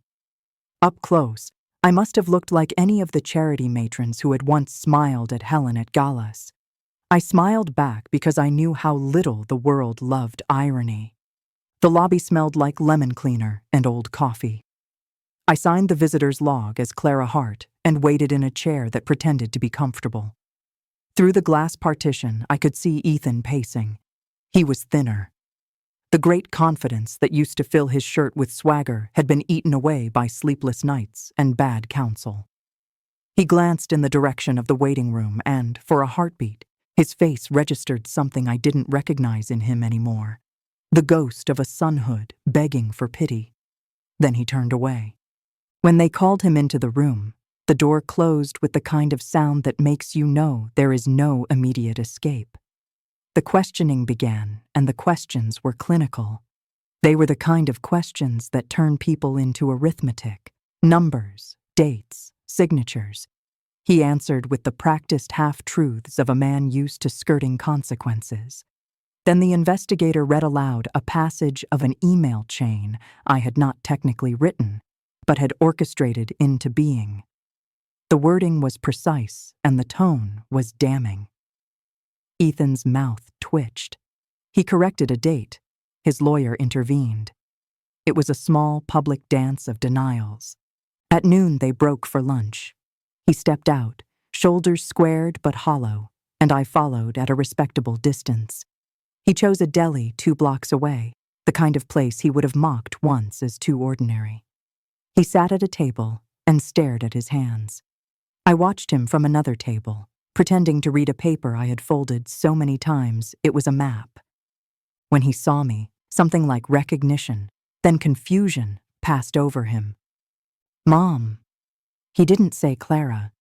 Up close, I must have looked like any of the charity matrons who had once smiled at Helen at galas. I smiled back because I knew how little the world loved irony. The lobby smelled like lemon cleaner and old coffee. I signed the visitor's log as Clara Hart and waited in a chair that pretended to be comfortable. Through the glass partition, I could see Ethan pacing. He was thinner. The great confidence that used to fill his shirt with swagger had been eaten away by sleepless nights and bad counsel. He glanced in the direction of the waiting room and, for a heartbeat, his face registered something I didn't recognize in him anymore. The ghost of a sonhood begging for pity. Then he turned away. When they called him into the room, the door closed with the kind of sound that makes you know there is no immediate escape. The questioning began, and the questions were clinical. They were the kind of questions that turn people into arithmetic, numbers, dates, signatures. He answered with the practiced half-truths of a man used to skirting consequences. Then the investigator read aloud a passage of an email chain I had not technically written, but had orchestrated into being. The wording was precise, and the tone was damning. Ethan's mouth twitched. He corrected a date. His lawyer intervened. It was a small public dance of denials. At noon they broke for lunch. He stepped out, shoulders squared but hollow, and I followed at a respectable distance. He chose a deli 2 blocks away, the kind of place he would have mocked once as too ordinary. He sat at a table and stared at his hands. I watched him from another table, pretending to read a paper I had folded so many times it was a map. When he saw me, something like recognition, then confusion, passed over him. "Mom." He didn't say Clara.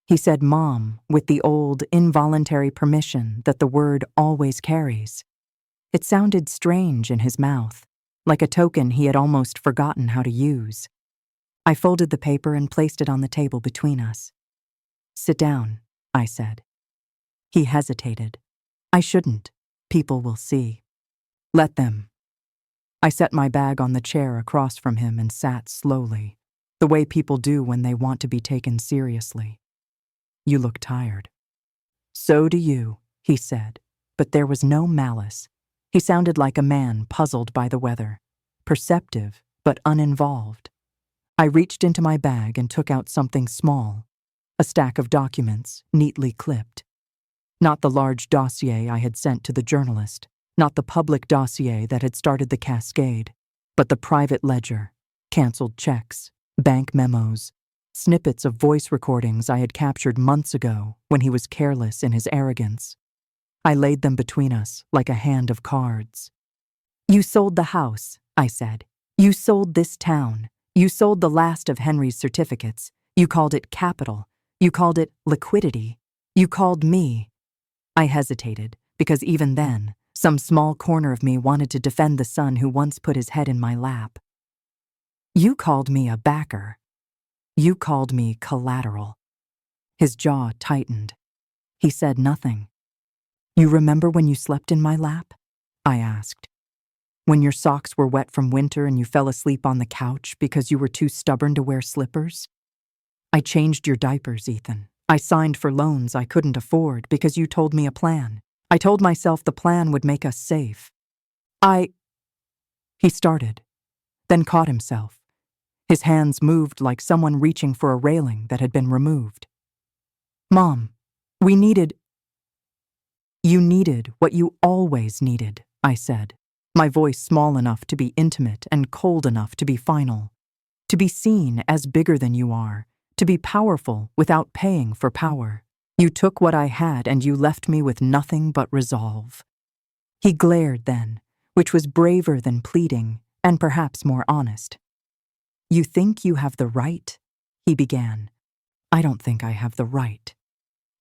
He said Mom with the old, involuntary permission that the word always carries. It sounded strange in his mouth, like a token he had almost forgotten how to use. I folded the paper and placed it on the table between us. "Sit down," I said. He hesitated. "I shouldn't. People will see." "Let them." I set my bag on the chair across from him and sat slowly, the way people do when they want to be taken seriously. "You look tired." "So do you," he said, but there was no malice. He sounded like a man puzzled by the weather, perceptive but uninvolved. I reached into my bag and took out something small, a stack of documents, neatly clipped. Not the large dossier I had sent to the journalist, not the public dossier that had started the cascade, but the private ledger, canceled checks, bank memos, snippets of voice recordings I had captured months ago when he was careless in his arrogance. I laid them between us like a hand of cards. "You sold the house," I said. "You sold this town. You sold the last of Henry's certificates. You called it capital. You called it liquidity. You called me." I hesitated, because even then, some small corner of me wanted to defend the son who once put his head in my lap. "You called me a backer. You called me collateral." His jaw tightened. He said nothing. "You remember when you slept in my lap?" I asked. "When your socks were wet from winter and you fell asleep on the couch because you were too stubborn to wear slippers? I changed your diapers, Ethan. I signed for loans I couldn't afford because you told me a plan. I told myself the plan would make us safe. He started, then caught himself. His hands moved like someone reaching for a railing that had been removed. Mom, we needed— You needed what you always needed, I said, my voice small enough to be intimate and cold enough to be final. To be seen as bigger than you are, to be powerful without paying for power. You took what I had and you left me with nothing but resolve. He glared then, which was braver than pleading and perhaps more honest. You think you have the right? He began. I don't think I have the right.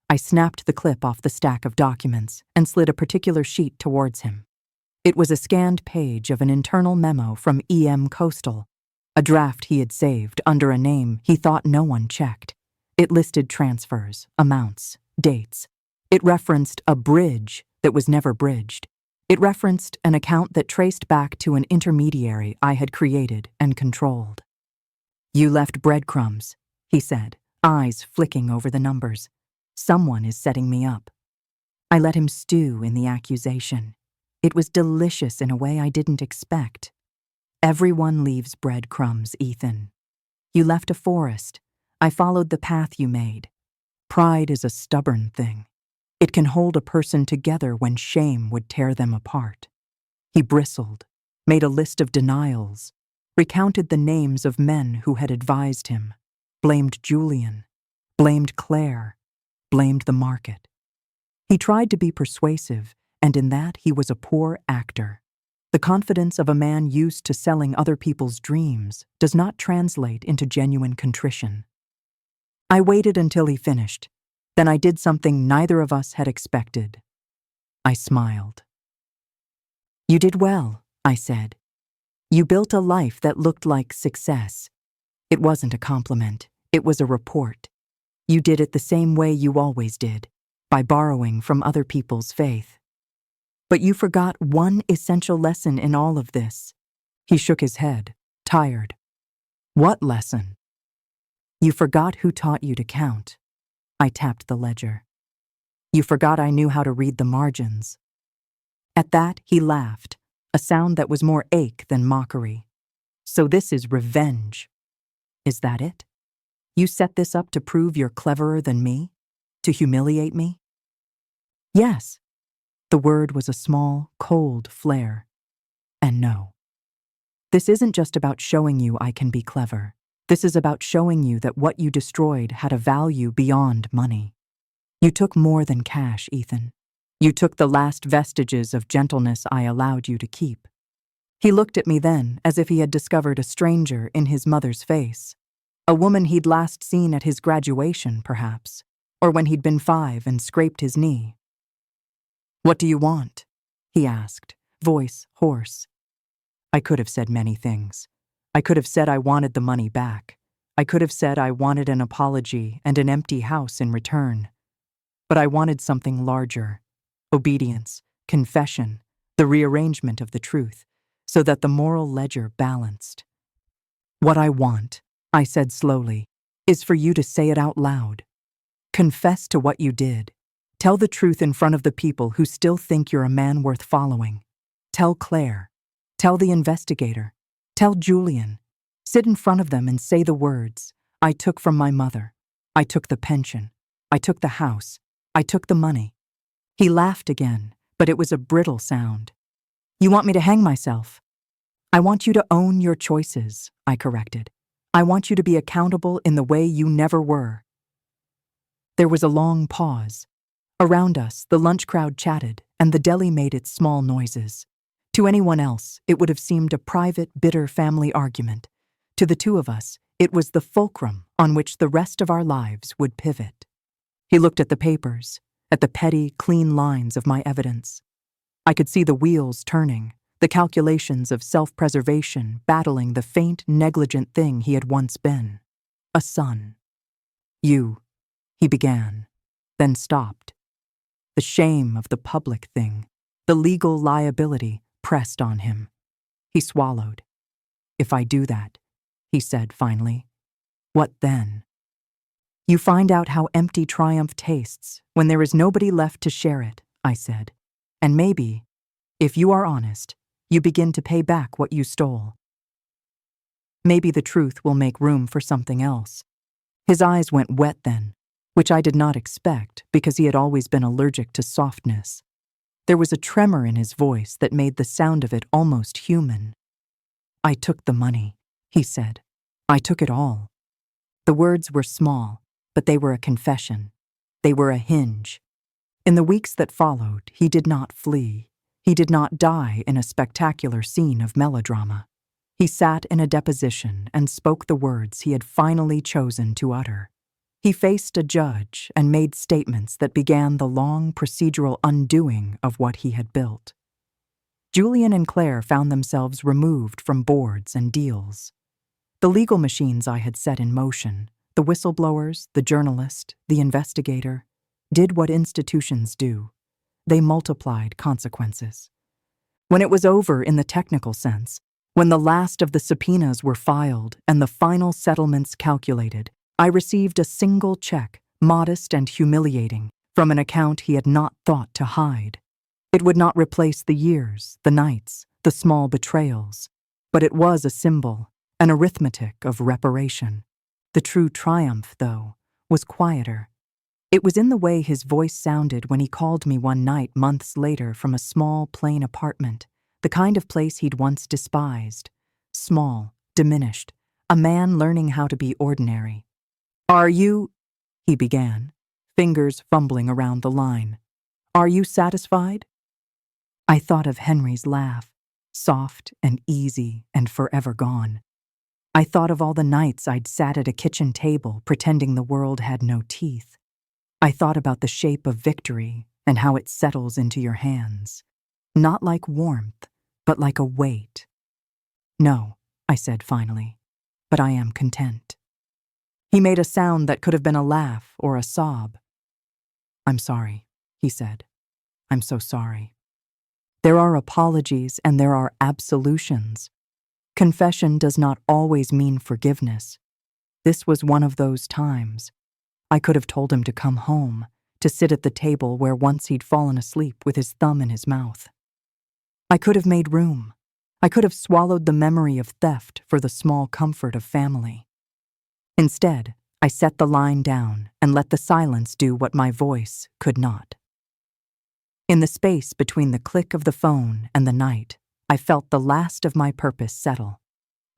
I snapped the clip off the stack of documents and slid a particular sheet towards him. It was a scanned page of an internal memo from EM Coastal, a draft he had saved under a name he thought no one checked. It listed transfers, amounts, dates. It referenced a bridge that was never bridged. It referenced an account that traced back to an intermediary I had created and controlled. You left breadcrumbs, he said, eyes flicking over the numbers. Someone is setting me up. I let him stew in the accusation. It was delicious in a way I didn't expect. Everyone leaves breadcrumbs, Ethan. You left a forest. I followed the path you made. Pride is a stubborn thing. It can hold a person together when shame would tear them apart. He bristled, made a list of denials, recounted the names of men who had advised him, blamed Julian, blamed Claire, blamed the market. He tried to be persuasive, and in that he was a poor actor. The confidence of a man used to selling other people's dreams does not translate into genuine contrition. I waited until he finished. Then I did something neither of us had expected. I smiled. You did well, I said. You built a life that looked like success. It wasn't a compliment, it was a report. You did it the same way you always did, by borrowing from other people's faith. But you forgot one essential lesson in all of this. He shook his head, tired. What lesson? You forgot who taught you to count. I tapped the ledger. You forgot I knew how to read the margins. At that, he laughed, a sound that was more ache than mockery. So this is revenge. Is that it? You set this up to prove you're cleverer than me? To humiliate me? Yes. The word was a small, cold flare. And no. This isn't just about showing you I can be clever. This is about showing you that what you destroyed had a value beyond money. You took more than cash, Ethan. You took the last vestiges of gentleness I allowed you to keep. He looked at me then as if he had discovered a stranger in his mother's face. A woman he'd last seen at his graduation, perhaps, or when he'd been 5 and scraped his knee. What do you want? He asked, voice hoarse. I could have said many things. I could have said I wanted the money back. I could have said I wanted an apology and an empty house in return. But I wanted something larger. Obedience, confession, the rearrangement of the truth, so that the moral ledger balanced. What I want, I said slowly, is for you to say it out loud. Confess to what you did. Tell the truth in front of the people who still think you're a man worth following. Tell Claire. Tell the investigator. Tell Julian. Sit in front of them and say the words, I took from my mother. I took the pension. I took the house. I took the money. He laughed again, but it was a brittle sound. You want me to hang myself? I want you to own your choices, I corrected. I want you to be accountable in the way you never were. There was a long pause. Around us, the lunch crowd chatted, and the deli made its small noises. To anyone else, it would have seemed a private, bitter family argument. To the two of us, it was the fulcrum on which the rest of our lives would pivot. He looked at the papers, at the petty, clean lines of my evidence. I could see the wheels turning, the calculations of self-preservation battling the faint, negligent thing he had once been. A son. You, he began, then stopped. The shame of the public thing, the legal liability, pressed on him. He swallowed. If I do that, he said finally, what then? You find out how empty triumph tastes when there is nobody left to share it, I said. And maybe, if you are honest, You begin to pay back what you stole. Maybe the truth will make room for something else. His eyes went wet then, which I did not expect because he had always been allergic to softness. There was a tremor in his voice that made the sound of it almost human. I took the money, he said. I took it all. The words were small, but they were a confession. They were a hinge. In the weeks that followed, he did not flee. He did not die in a spectacular scene of melodrama. He sat in a deposition and spoke the words he had finally chosen to utter. He faced a judge and made statements that began the long procedural undoing of what he had built. Julian and Claire found themselves removed from boards and deals. The legal machines I had set in motion, the whistleblowers, the journalist, the investigator, did what institutions do. They multiplied consequences. When it was over in the technical sense, when the last of the subpoenas were filed and the final settlements calculated, I received a single check, modest and humiliating, from an account he had not thought to hide. It would not replace the years, the nights, the small betrayals, but it was a symbol, an arithmetic of reparation. The true triumph, though, was quieter. It was in the way his voice sounded when he called me one night months later from a small, plain apartment, the kind of place he'd once despised. Small, diminished, a man learning how to be ordinary. "Are you," he began, fingers fumbling around the line. "Are you satisfied?" I thought of Henry's laugh, soft and easy and forever gone. I thought of all the nights I'd sat at a kitchen table pretending the world had no teeth. I thought about the shape of victory and how it settles into your hands, not like warmth, but like a weight. "No," I said finally, "but I am content." He made a sound that could have been a laugh or a sob. "I'm sorry," he said. "I'm so sorry." There are apologies and there are absolutions. Confession does not always mean forgiveness. This was one of those times. I could have told him to come home, to sit at the table where once he'd fallen asleep with his thumb in his mouth. I could have made room. I could have swallowed the memory of theft for the small comfort of family. Instead, I set the line down and let the silence do what my voice could not. In the space between the click of the phone and the night, I felt the last of my purpose settle.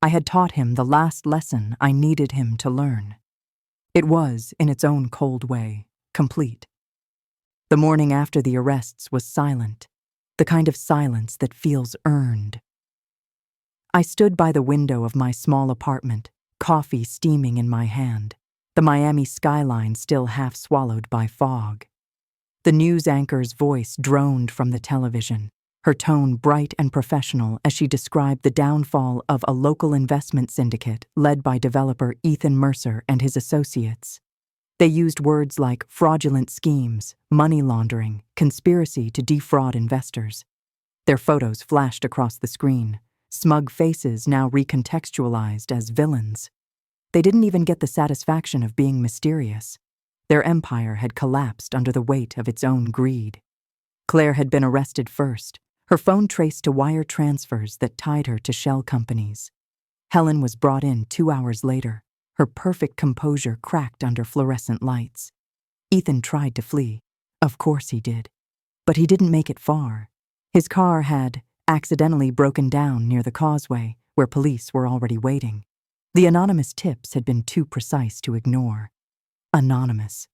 I had taught him the last lesson I needed him to learn. It was, in its own cold way, complete. The morning after the arrests was silent, the kind of silence that feels earned. I stood by the window of my small apartment, coffee steaming in my hand, the Miami skyline still half swallowed by fog. The news anchor's voice droned from the television, her tone bright and professional as she described the downfall of a local investment syndicate led by developer Ethan Mercer and his associates. They used words like fraudulent schemes, money laundering, conspiracy to defraud investors. Their photos flashed across the screen, smug faces now recontextualized as villains. They didn't even get the satisfaction of being mysterious. Their empire had collapsed under the weight of its own greed. Claire had been arrested first, her phone traced to wire transfers that tied her to shell companies. Helen was brought in 2 hours later, her perfect composure cracked under fluorescent lights. Ethan tried to flee. Of course he did. But he didn't make it far. His car had accidentally broken down near the causeway, where police were already waiting. The anonymous tips had been too precise to ignore. Anonymous.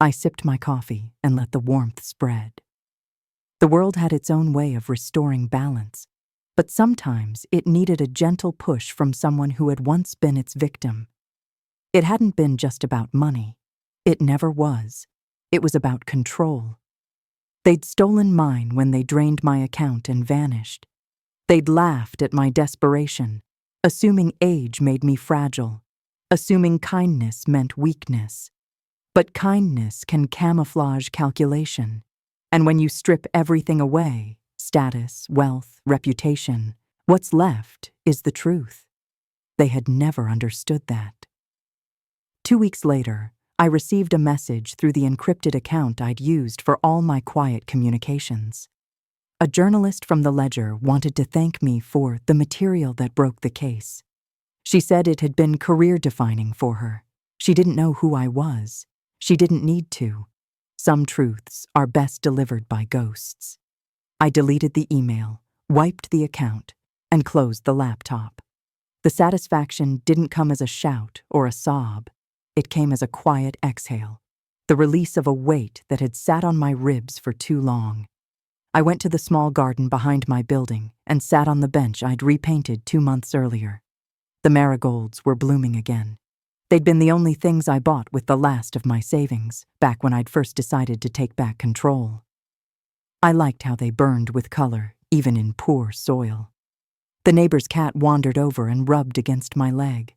I sipped my coffee and let the warmth spread. The world had its own way of restoring balance, but sometimes it needed a gentle push from someone who had once been its victim. It hadn't been just about money. It never was. It was about control. They'd stolen mine when they drained my account and vanished. They'd laughed at my desperation, assuming age made me fragile, assuming kindness meant weakness. But kindness can camouflage calculation, and when you strip everything away, status, wealth, reputation, what's left is the truth. They had never understood that. 2 weeks later, I received a message through the encrypted account I'd used for all my quiet communications. A journalist from the Ledger wanted to thank me for the material that broke the case. She said it had been career-defining for her. She didn't know who I was. She didn't need to. Some truths are best delivered by ghosts. I deleted the email, wiped the account, and closed the laptop. The satisfaction didn't come as a shout or a sob. It came as a quiet exhale, the release of a weight that had sat on my ribs for too long. I went to the small garden behind my building and sat on the bench I'd repainted 2 months earlier. The marigolds were blooming again. They'd been the only things I bought with the last of my savings, back when I'd first decided to take back control. I liked how they burned with color, even in poor soil. The neighbor's cat wandered over and rubbed against my leg.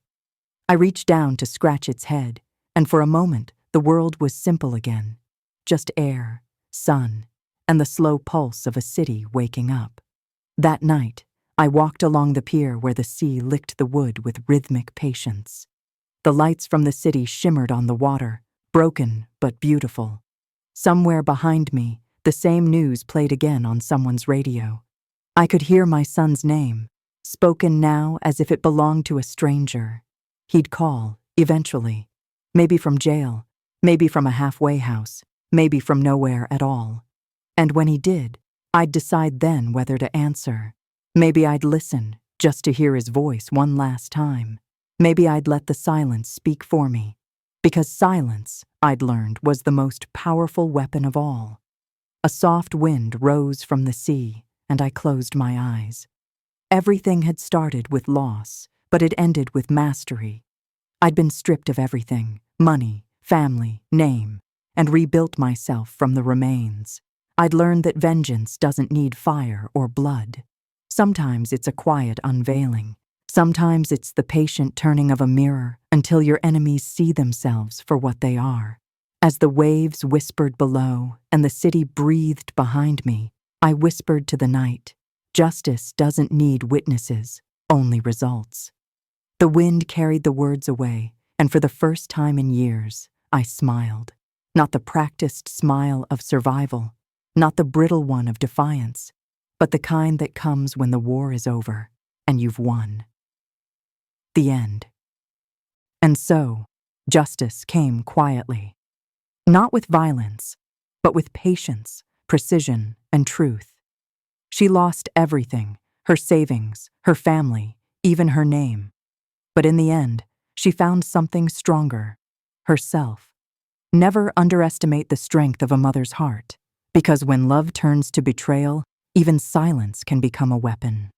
I reached down to scratch its head, and for a moment the world was simple again. Just air, sun, and the slow pulse of a city waking up. That night, I walked along the pier where the sea licked the wood with rhythmic patience. The lights from the city shimmered on the water, broken but beautiful. Somewhere behind me, the same news played again on someone's radio. I could hear my son's name, spoken now as if it belonged to a stranger. He'd call, eventually. Maybe from jail, maybe from a halfway house, maybe from nowhere at all. And when he did, I'd decide then whether to answer. Maybe I'd listen, just to hear his voice one last time. Maybe I'd let the silence speak for me. Because silence, I'd learned, was the most powerful weapon of all. A soft wind rose from the sea, and I closed my eyes. Everything had started with loss, but it ended with mastery. I'd been stripped of everything, money, family, name, and rebuilt myself from the remains. I'd learned that vengeance doesn't need fire or blood. Sometimes it's a quiet unveiling. Sometimes it's the patient turning of a mirror until your enemies see themselves for what they are. As the waves whispered below and the city breathed behind me, I whispered to the night, "Justice doesn't need witnesses, only results." The wind carried the words away, and for the first time in years, I smiled. Not the practiced smile of survival, not the brittle one of defiance, but the kind that comes when the war is over and you've won. The end. And so, justice came quietly. Not with violence, but with patience, precision, and truth. She lost everything, her savings, her family, even her name. But in the end, she found something stronger, herself. Never underestimate the strength of a mother's heart, because when love turns to betrayal, even silence can become a weapon.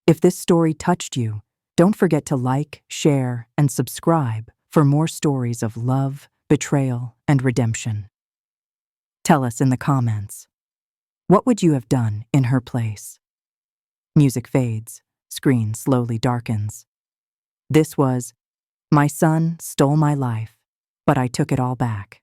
If this story touched you, don't forget to like, share, and subscribe for more stories of love, betrayal, and redemption. Tell us in the comments, what would you have done in her place? Music fades, screen slowly darkens. This was My Son Stole My Life, but I Took It All Back.